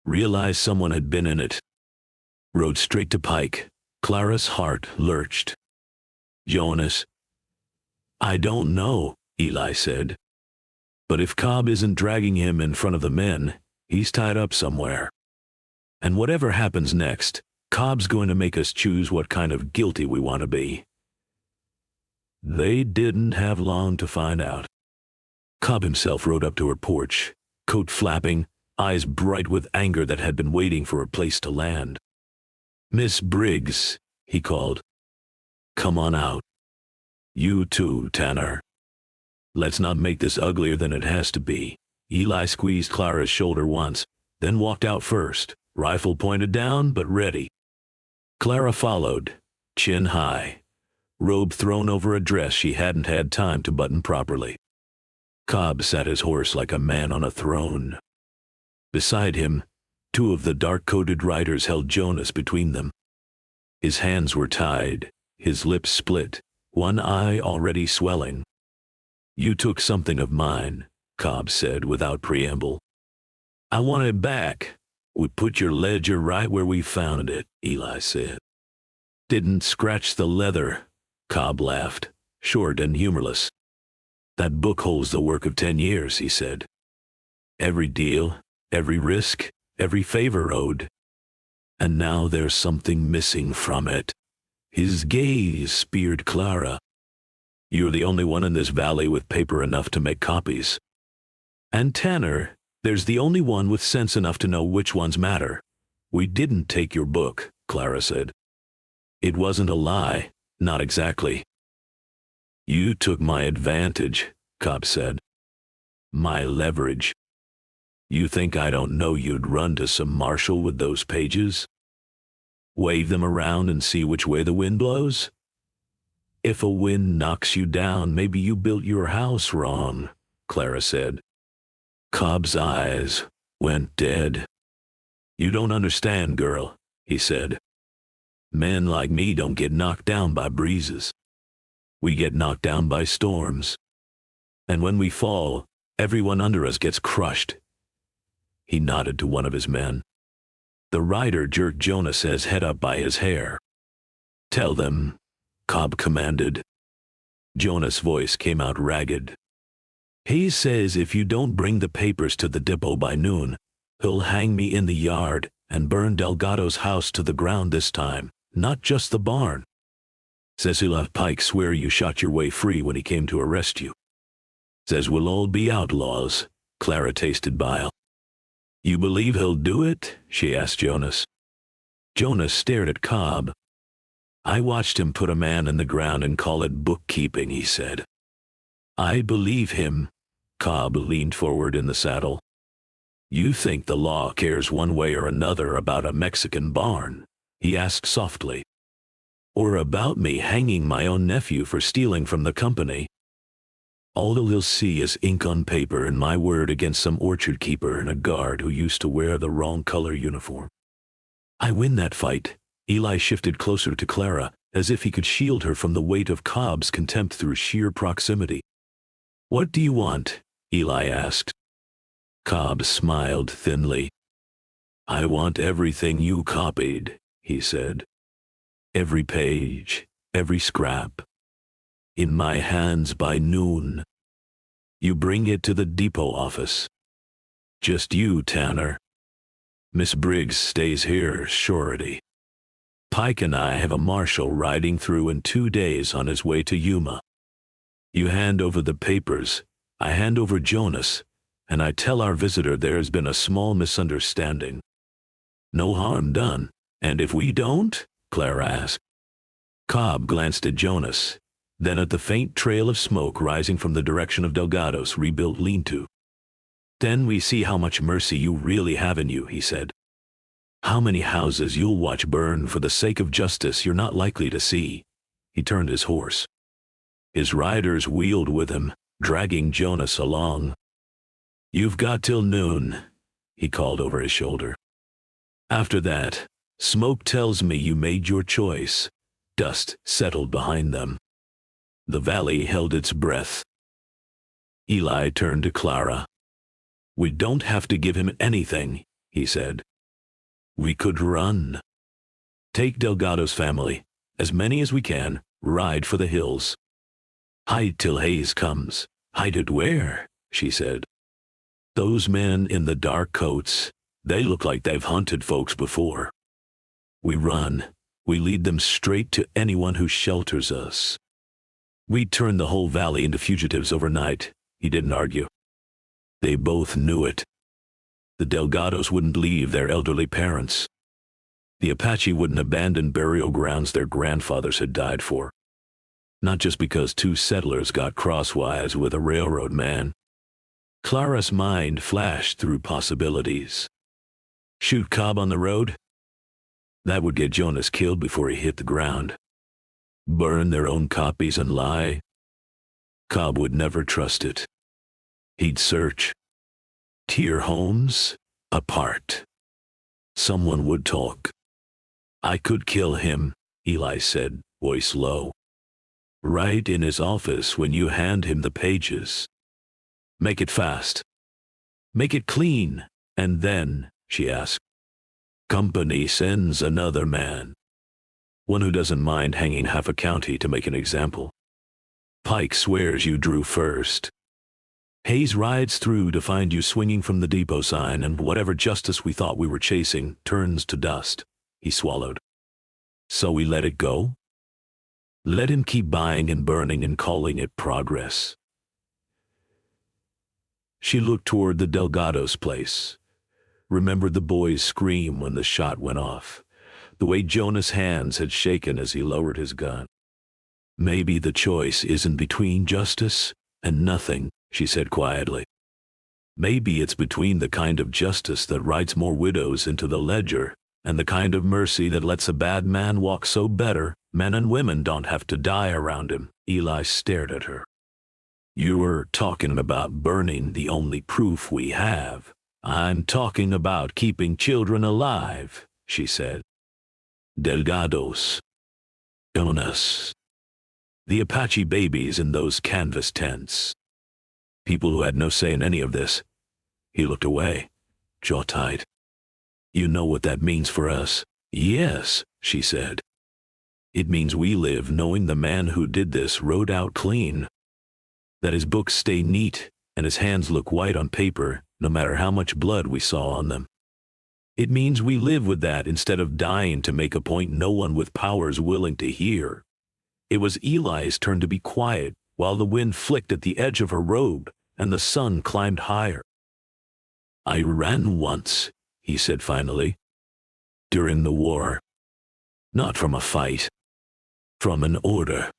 Realized someone had been in it. Rode straight to Pike." Clara's heart lurched. "Jonas?" "I don't know," Eli said. "But if Cobb isn't dragging him in front of the men, he's tied up somewhere. And whatever happens next, Cobb's going to make us choose what kind of guilty we want to be." They didn't have long to find out. Cobb himself rode up to her porch, coat flapping, eyes bright with anger that had been waiting for a place to land. "Miss Briggs," he called. "Come on out. You too, Tanner. Let's not make this uglier than it has to be." Eli squeezed Clara's shoulder once, then walked out first, rifle pointed down but ready. Clara followed, chin high, robe thrown over a dress she hadn't had time to button properly. Cobb sat his horse like a man on a throne. Beside him, two of the dark-coated riders held Jonas between them. His hands were tied, his lips split, one eye already swelling. "You took something of mine," Cobb said without preamble. "I want it back. We put your ledger right where we found it," Eli said. "Didn't scratch the leather," Cobb laughed, short and humorless. "That book holds the work of 10 years, he said. Every deal, every risk, every favor owed. And now there's something missing from it." His gaze speared Clara. "You're the only one in this valley with paper enough to make copies. And Tanner, there's the only one with sense enough to know which ones matter. We didn't take your book," Clara said. "It wasn't a lie, not exactly." "You took my advantage," Cobb said. "My leverage. You think I don't know you'd run to some marshal with those pages? Wave them around and see which way the wind blows? If a wind knocks you down, maybe you built your house wrong," Clara said. Cobb's eyes went dead. "You don't understand, girl," he said. "Men like me don't get knocked down by breezes. We get knocked down by storms. And when we fall, everyone under us gets crushed." He nodded to one of his men. The rider jerked Jonas's head up by his hair. "Tell them," Cobb commanded. Jonas' voice came out ragged. "He says if you don't bring the papers to the depot by noon, he'll hang me in the yard and burn Delgado's house to the ground this time, not just the barn. Says he'll have Pike swear you shot your way free when he came to arrest you. Says we'll all be outlaws." Clara tasted bile. "You believe he'll do it?" she asked Jonas. Jonas stared at Cobb. "I watched him put a man in the ground and call it bookkeeping," he said. "I believe him." Cobb leaned forward in the saddle. "You think the law cares one way or another about a Mexican barn?" he asked softly. "Or about me hanging my own nephew for stealing from the company? All they'll see is ink on paper and my word against some orchard keeper and a guard who used to wear the wrong color uniform. I win that fight." Eli shifted closer to Clara, as if he could shield her from the weight of Cobb's contempt through sheer proximity. "What do you want?" Eli asked. Cobb smiled thinly. "I want everything you copied," he said. "Every page, every scrap. In my hands by noon. You bring it to the depot office. Just you, Tanner. Miss Briggs stays here, surety. Pike and I have a marshal riding through in 2 days on his way to Yuma. You hand over the papers, I hand over Jonas, and I tell our visitor there has been a small misunderstanding. No harm done, And if we don't? Clara asked. Cobb glanced at Jonas, then at the faint trail of smoke rising from the direction of Delgado's rebuilt lean-to. Then we see how much mercy you really have in you, he said. How many houses you'll watch burn for the sake of justice you're not likely to see. He turned his horse. His riders wheeled with him, dragging Jonas along. You've got till noon, he called over his shoulder. After that, smoke tells me you made your choice. Dust settled behind them. The valley held its breath. Eli turned to Clara. We don't have to give him anything, he said. We could run. Take Delgado's family, as many as we can, ride for the hills. Hide till Hayes comes. Hide it where? She said. Those men in the dark coats, they look like they've hunted folks before. We run. We lead them straight to anyone who shelters us. We'd turn the whole valley into fugitives overnight, he didn't argue. They both knew it. The Delgados wouldn't leave their elderly parents. The Apache wouldn't abandon burial grounds their grandfathers had died for. Not just because two settlers got crosswise with a railroad man. Clara's mind flashed through possibilities. Shoot Cobb on the road? That would get Jonas killed before he hit the ground. Burn their own copies and lie? Cobb would never trust it. He'd search. Tear homes apart. Someone would talk. I could kill him, Eli said, voice low. Right in his office when you hand him the pages. Make it fast. Make it clean, and then, she asked, company sends another man. One who doesn't mind hanging half a county to make an example. Pike swears you drew first. Hayes rides through to find you swinging from the depot sign, and whatever justice we thought we were chasing turns to dust. He swallowed. So we let it go? Let him keep buying and burning and calling it progress. She looked toward the Delgado's place, remembered the boy's scream when the shot went off, the way Jonas' hands had shaken as he lowered his gun. Maybe the choice isn't between justice and nothing, she said quietly. Maybe it's between the kind of justice that writes more widows into the ledger and the kind of mercy that lets a bad man walk so better men and women don't have to die around him. Eli stared at her. You were talking about burning the only proof we have. I'm talking about keeping children alive, she said. Delgados. Jonas. The Apache babies in those canvas tents. People who had no say in any of this. He looked away, jaw tight. You know what that means for us? Yes, she said. It means we live knowing the man who did this rode out clean. That his books stay neat and his hands look white on paper, no matter how much blood we saw on them. It means we live with that instead of dying to make a point no one with power's willing to hear. It was Eli's turn to be quiet while the wind flicked at the edge of her robe and the sun climbed higher. I ran once, he said finally. During the war. Not from a fight. From an order.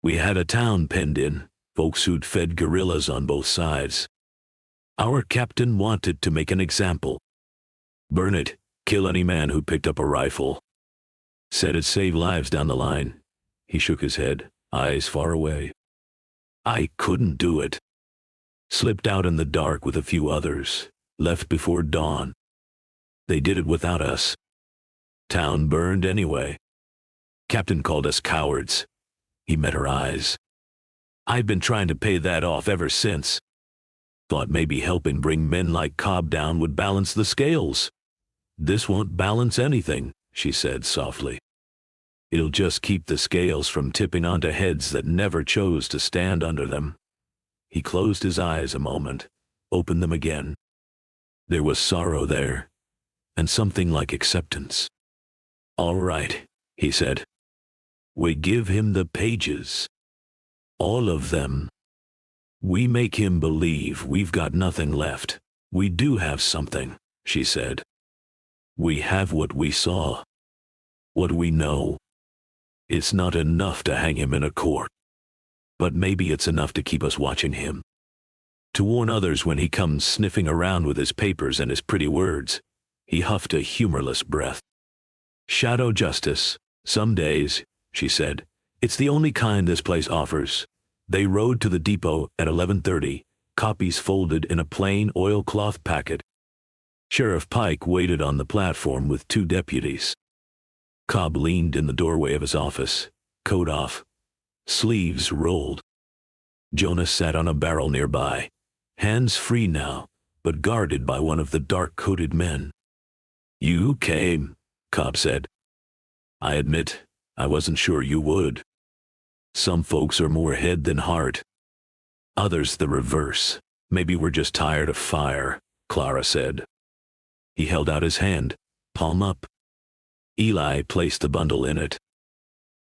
We had a town penned in, folks who'd fed guerrillas on both sides. Our captain wanted to make an example. Burn it, kill any man who picked up a rifle. Said it'd save lives down the line. He shook his head, eyes far away. I couldn't do it. Slipped out in the dark with a few others, left before dawn. They did it without us. Town burned anyway. Captain called us cowards. He met her eyes. I've been trying to pay that off ever since. Thought maybe helping bring men like Cobb down would balance the scales. This won't balance anything, she said softly. It'll just keep the scales from tipping onto heads that never chose to stand under them. He closed his eyes a moment, opened them again. There was sorrow there, and something like acceptance. All right, he said. We give him the pages. All of them. We make him believe we've got nothing left. We do have something, she said. We have what we saw. What we know. It's not enough to hang him in a court. But maybe it's enough to keep us watching him. To warn others when he comes sniffing around with his papers and his pretty words. He huffed a humorless breath. Shadow justice. Some days, she said. It's the only kind this place offers. They rode to the depot at 11:30, copies folded in a plain oilcloth packet. Sheriff Pike waited on the platform with 2 deputies. Cobb leaned in the doorway of his office, coat off, sleeves rolled. Jonas sat on a barrel nearby, hands free now, but guarded by one of the dark-coated men. You came, Cobb said. I admit, I wasn't sure you would. Some folks are more head than heart. Others the reverse. Maybe we're just tired of fire, Clara said. He held out his hand, palm up. Eli placed the bundle in it.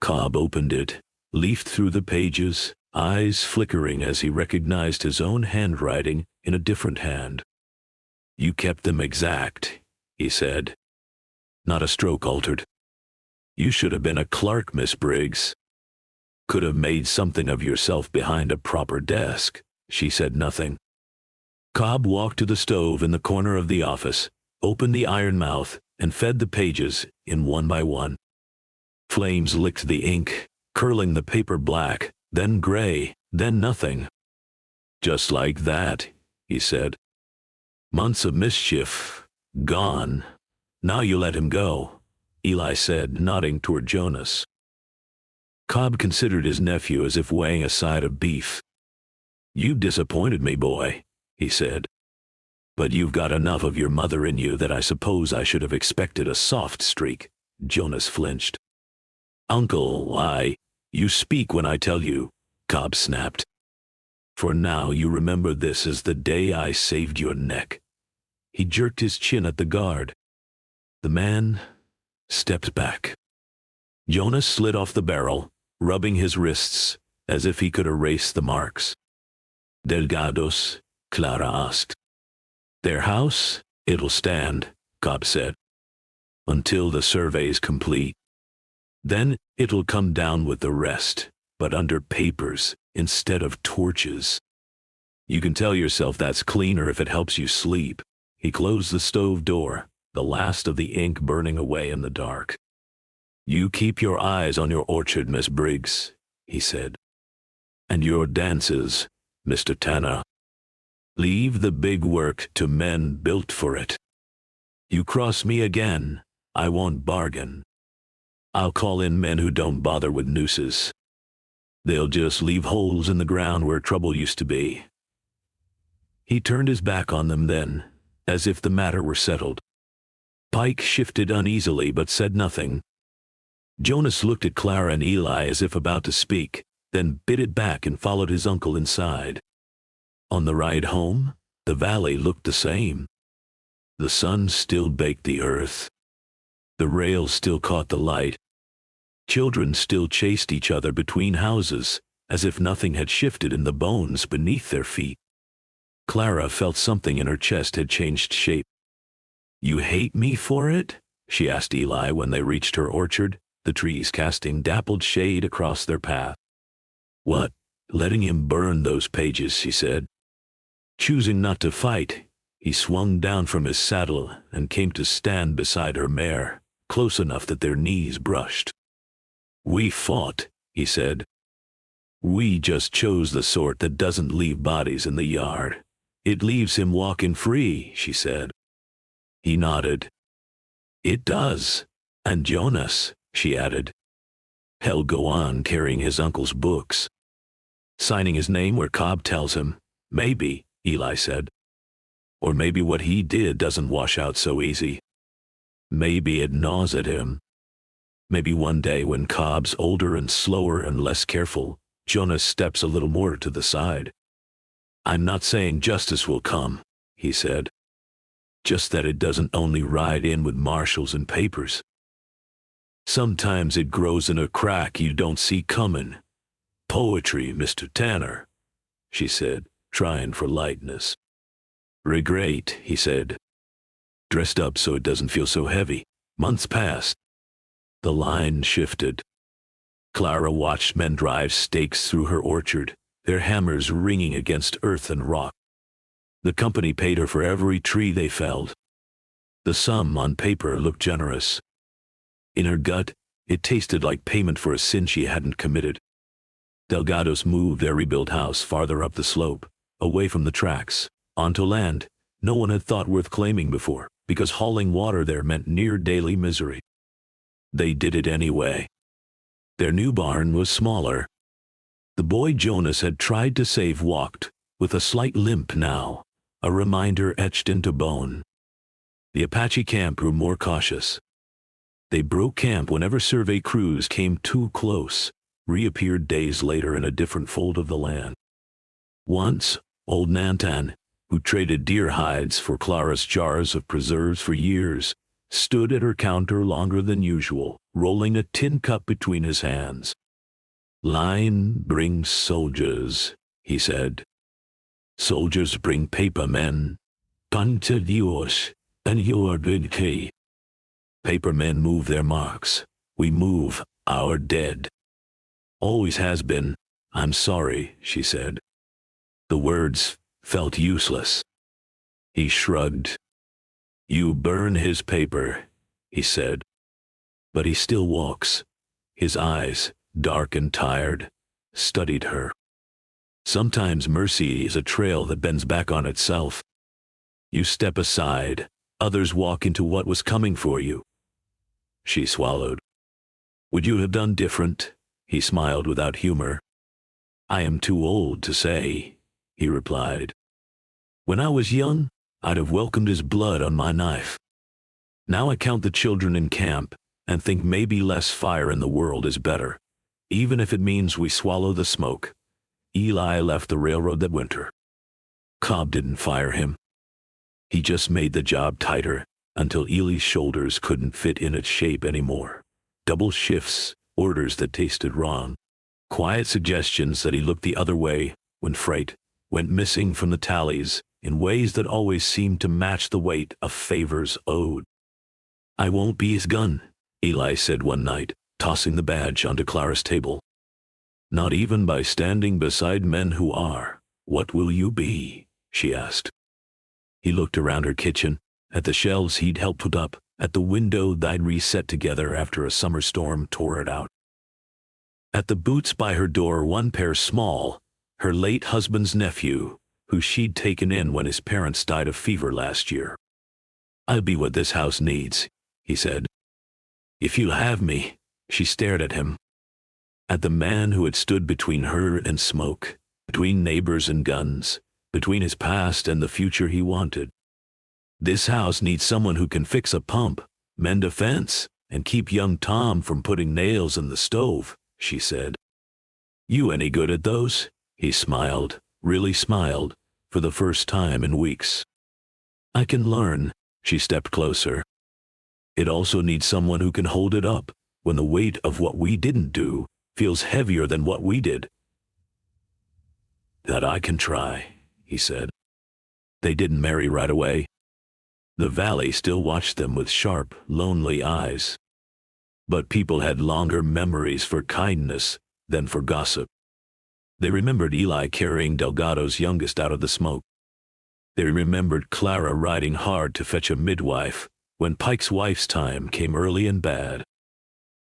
Cobb opened it, leafed through the pages, eyes flickering as he recognized his own handwriting in a different hand. You kept them exact, he said. Not a stroke altered. You should have been a clerk, Miss Briggs. Could have made something of yourself behind a proper desk. She said nothing. Cobb walked to the stove in the corner of the office, opened the iron mouth, and fed the pages in one by one. Flames licked the ink, curling the paper black, then gray, then nothing. Just like that, he said. Months of mischief, gone. Now you let him go, Eli said, nodding toward Jonas. Cobb considered his nephew as if weighing a side of beef. You've disappointed me, boy, he said. But you've got enough of your mother in you that I suppose I should have expected a soft streak. Jonas flinched. Uncle, you speak when I tell you, Cobb snapped. For now you remember this as the day I saved your neck. He jerked his chin at the guard. The man stepped back. Jonas slid off the barrel, rubbing his wrists as if he could erase the marks. Delgados, Clara asked. Their house? It'll stand, Cobb said. Until the survey's complete. Then it'll come down with the rest, but under papers instead of torches. You can tell yourself that's cleaner if it helps you sleep. He closed the stove door, the last of the ink burning away in the dark. You keep your eyes on your orchard, Miss Briggs, he said. And your dances, Mr. Tanner. Leave the big work to men built for it. You cross me again, I won't bargain. I'll call in men who don't bother with nooses. They'll just leave holes in the ground where trouble used to be. He turned his back on them then, as if the matter were settled. Pike shifted uneasily but said nothing. Jonas looked at Clara and Eli as if about to speak, then bit it back and followed his uncle inside. On the ride home, the valley looked the same. The sun still baked the earth. The rails still caught the light. Children still chased each other between houses, as if nothing had shifted in the bones beneath their feet. Clara felt something in her chest had changed shape. You hate me for it? She asked Eli when they reached her orchard, the trees casting dappled shade across their path. What? Letting him burn those pages, she said. Choosing not to fight, he swung down from his saddle and came to stand beside her mare, close enough that their knees brushed. We fought, he said. We just chose the sort that doesn't leave bodies in the yard. It leaves him walking free, she said. He nodded. It does. And Jonas, she added. He'll go on carrying his uncle's books. Signing his name where Cobb tells him. Maybe, Eli said. Or maybe what he did doesn't wash out so easy. Maybe it gnaws at him. Maybe one day when Cobb's older and slower and less careful, Jonas steps a little more to the side. I'm not saying justice will come, he said. Just that it doesn't only ride in with marshals and papers. Sometimes it grows in a crack you don't see coming. Poetry, Mr. Tanner, she said, trying for lightness. Regret, he said. dressed up so it doesn't feel so heavy. Months passed. The line shifted. Clara watched men drive stakes through her orchard, their hammers ringing against earth and rock. The company paid her for every tree they felled. The sum on paper looked generous. In her gut, it tasted like payment for a sin she hadn't committed. Delgados moved their rebuilt house farther up the slope, away from the tracks, onto land no one had thought worth claiming before, because hauling water there meant near daily misery. They did it anyway. Their new barn was smaller. The boy Jonas had tried to save walked, with a slight limp now, a reminder etched into bone. The Apache camp grew more cautious. They broke camp whenever survey crews came too close, reappeared days later in a different fold of the land. Once, old Nantan, who traded deer hides for Clara's jars of preserves for years, stood at her counter longer than usual, rolling a tin cup between his hands. "Line brings soldiers," he said. "Soldiers bring paper men. Panta Dios, and you are good key. Paper men move their marks. We move our dead." "Always has been. I'm sorry," she said. The words felt useless. He shrugged. "You burn his paper," he said. But he still walks. His eyes, dark and tired, studied her. Sometimes mercy is a trail that bends back on itself. You step aside, others walk into what was coming for you. She swallowed. "Would you have done different?" He smiled without humor. "I am too old to say," he replied. "When I was young, I'd have welcomed his blood on my knife. Now I count the children in camp and think maybe less fire in the world is better, even if it means we swallow the smoke." Eli left the railroad that winter. Cobb didn't fire him. He just made the job tighter until Eli's shoulders couldn't fit in its shape anymore. Double shifts, orders that tasted wrong. Quiet suggestions that he looked the other way when freight went missing from the tallies in ways that always seemed to match the weight of favors owed. "I won't be his gun," Eli said one night, tossing the badge onto Clara's table. "Not even by standing beside men who are. What will you be?" she asked. He looked around her kitchen, at the shelves he'd helped put up, at the window they'd reset together after a summer storm tore it out. At the boots by her door, one pair small, her late husband's nephew, who she'd taken in when his parents died of fever last year. "I'll be what this house needs," he said. "If you'll have me." She stared at him. At the man who had stood between her and smoke, between neighbors and guns, between his past and the future he wanted. "This house needs someone who can fix a pump, mend a fence, and keep young Tom from putting nails in the stove," she said. "You any good at those?" He smiled, really smiled, for the first time in weeks. "I can learn." She stepped closer. "It also needs someone who can hold it up when the weight of what we didn't do feels heavier than what we did." "That I can try," he said. They didn't marry right away. The valley still watched them with sharp, lonely eyes. But people had longer memories for kindness than for gossip. They remembered Eli carrying Delgado's youngest out of the smoke. They remembered Clara riding hard to fetch a midwife when Pike's wife's time came early and bad.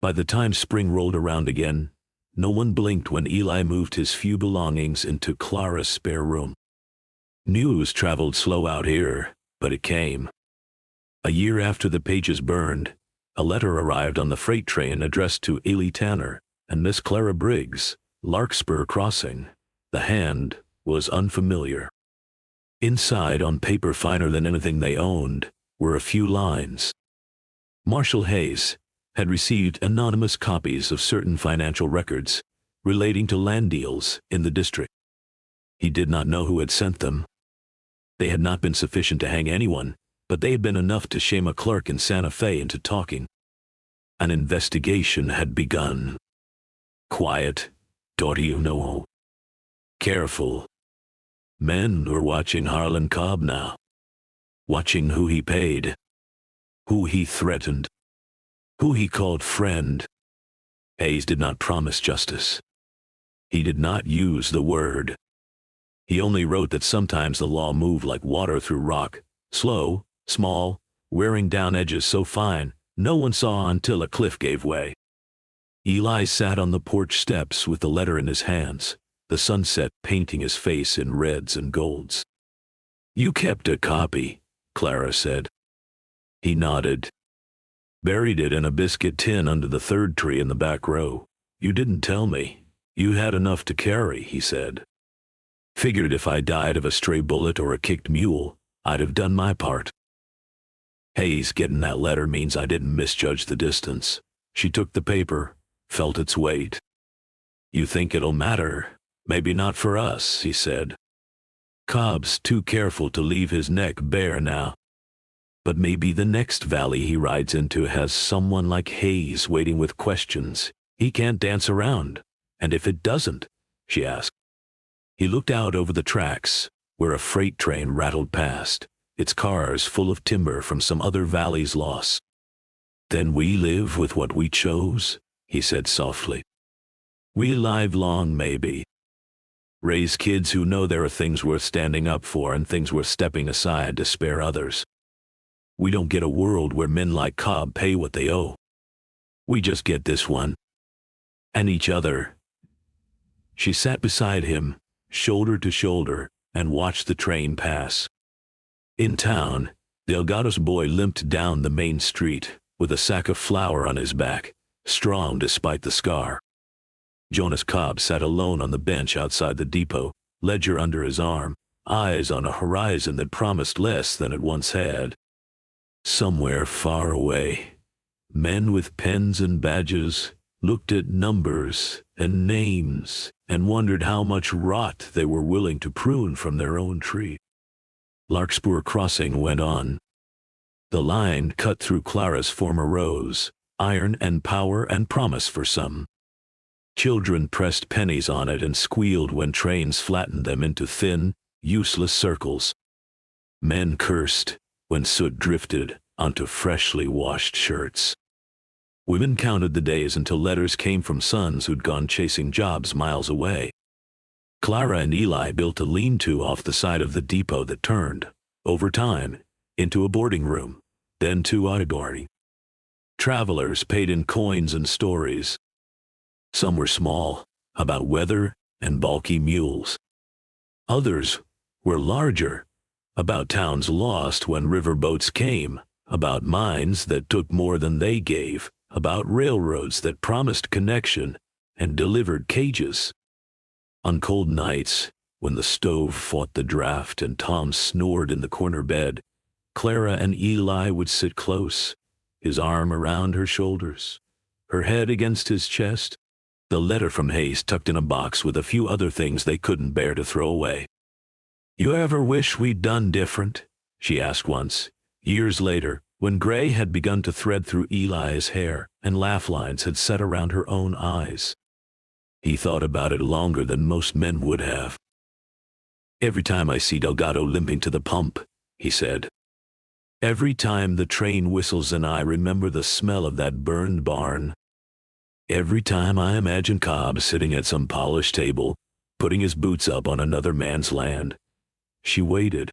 By the time spring rolled around again, no one blinked when Eli moved his few belongings into Clara's spare room. News traveled slow out here, but it came. A year after the pages burned, a letter arrived on the freight train addressed to Eli Tanner and Miss Clara Briggs, Larkspur Crossing. The hand was unfamiliar. Inside, on paper finer than anything they owned, were a few lines. Marshall Hayes had received anonymous copies of certain financial records relating to land deals in the district. He did not know who had sent them. They had not been sufficient to hang anyone, but they had been enough to shame a clerk in Santa Fe into talking. An investigation had begun. Quiet, don't you know? Careful. Men were watching Harlan Cobb now. Watching who he paid. who he threatened, who he called friend. Hayes did not promise justice. He did not use the word. He only wrote that sometimes the law moved like water through rock, slow, small, wearing down edges so fine no one saw until a cliff gave way. Eli sat on the porch steps with the letter in his hands, the sunset painting his face in reds and golds. "You kept a copy," Clara said. He nodded. "Buried it in a biscuit tin under the third tree in the back row. You didn't tell me. You had enough to carry," he said. "Figured if I died of a stray bullet or a kicked mule, I'd have done my part." "Hayes, getting that letter means I didn't misjudge the distance." She took the paper, felt its weight. "You think it'll matter? Maybe not for us," he said. "Cobb's too careful to leave his neck bare now. But maybe the next valley he rides into has someone like Hayes waiting with questions he can't dance around. And if it doesn't?" she asked. He looked out over the tracks, where a freight train rattled past, its cars full of timber from some other valley's loss. "Then we live with what we chose," he said softly. "We live long, maybe. Raise kids who know there are things worth standing up for and things worth stepping aside to spare others. We don't get a world where men like Cobb pay what they owe. We just get this one. And each other." She sat beside him, shoulder to shoulder, and watched the train pass. In town, Delgado's boy limped down the main street with a sack of flour on his back, strong despite the scar. Jonas Cobb sat alone on the bench outside the depot, ledger under his arm, eyes on a horizon that promised less than it once had. Somewhere far away, men with pens and badges looked at numbers and names and wondered how much rot they were willing to prune from their own tree. Larkspur Crossing went on. The line cut through Clara's former rows, iron and power and promise for some. Children pressed pennies on it and squealed when trains flattened them into thin, useless circles. Men cursed when soot drifted onto freshly washed shirts. Women counted the days until letters came from sons who'd gone chasing jobs miles away. Clara and Eli built a lean-to off the side of the depot that turned, over time, into a boarding room, then to auditorium. Travelers paid in coins and stories. Some were small, about weather and balky mules. Others were larger, about towns lost when river boats came, about mines that took more than they gave, about railroads that promised connection and delivered cages. On cold nights, when the stove fought the draft and Tom snored in the corner bed, Clara and Eli would sit close, his arm around her shoulders, her head against his chest, the letter from Hayes tucked in a box with a few other things they couldn't bear to throw away. "You ever wish we'd done different?" she asked once, years later, when gray had begun to thread through Eli's hair and laugh lines had set around her own eyes. He thought about it longer than most men would have. "Every time I see Delgado limping to the pump," he said. "Every time the train whistles and I remember the smell of that burned barn. Every time I imagine Cobb sitting at some polished table, putting his boots up on another man's land." She waited.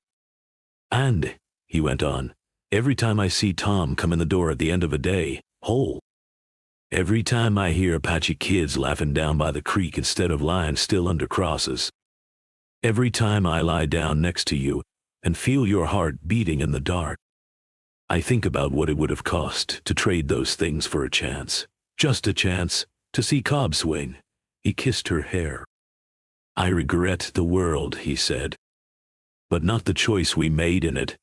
"And," he went on, "every time I see Tom come in the door at the end of a day, whole. Every time I hear Apache kids laughing down by the creek instead of lying still under crosses. Every time I lie down next to you and feel your heart beating in the dark. I think about what it would have cost to trade those things for a chance, just a chance, to see Cobb swing." He kissed her hair. "I regret the world," he said, "but not the choice we made in it.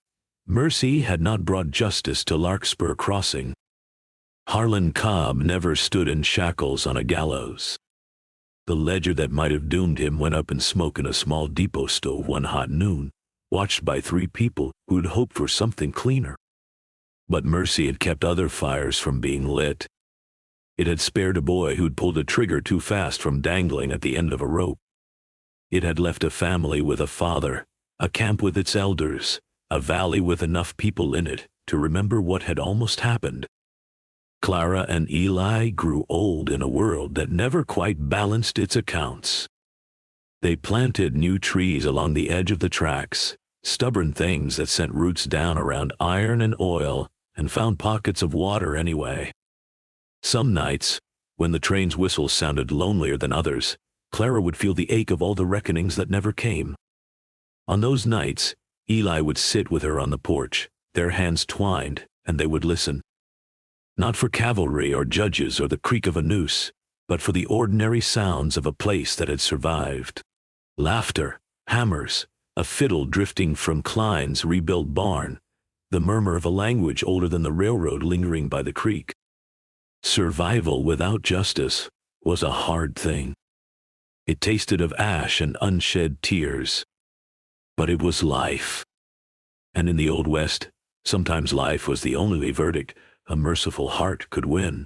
Mercy had not brought justice to Larkspur Crossing. Harlan Cobb never stood in shackles on a gallows. The ledger that might have doomed him went up in smoke in a small depot stove one hot noon, watched by 3 people who'd hoped for something cleaner. But mercy had kept other fires from being lit. It had spared a boy who'd pulled a trigger too fast from dangling at the end of a rope. It had left a family with a father, a camp with its elders, a valley with enough people in it to remember what had almost happened. Clara and Eli grew old in a world that never quite balanced its accounts. They planted new trees along the edge of the tracks, stubborn things that sent roots down around iron and oil, and found pockets of water anyway. Some nights, when the train's whistle sounded lonelier than others, Clara would feel the ache of all the reckonings that never came. On those nights, Eli would sit with her on the porch, their hands twined, and they would listen. Not for cavalry or judges or the creak of a noose, but for the ordinary sounds of a place that had survived. Laughter, hammers, a fiddle drifting from Klein's rebuilt barn, the murmur of a language older than the railroad lingering by the creek. Survival without justice was a hard thing. It tasted of ash and unshed tears. But it was life. And in the Old West, sometimes life was the only verdict a merciful heart could win.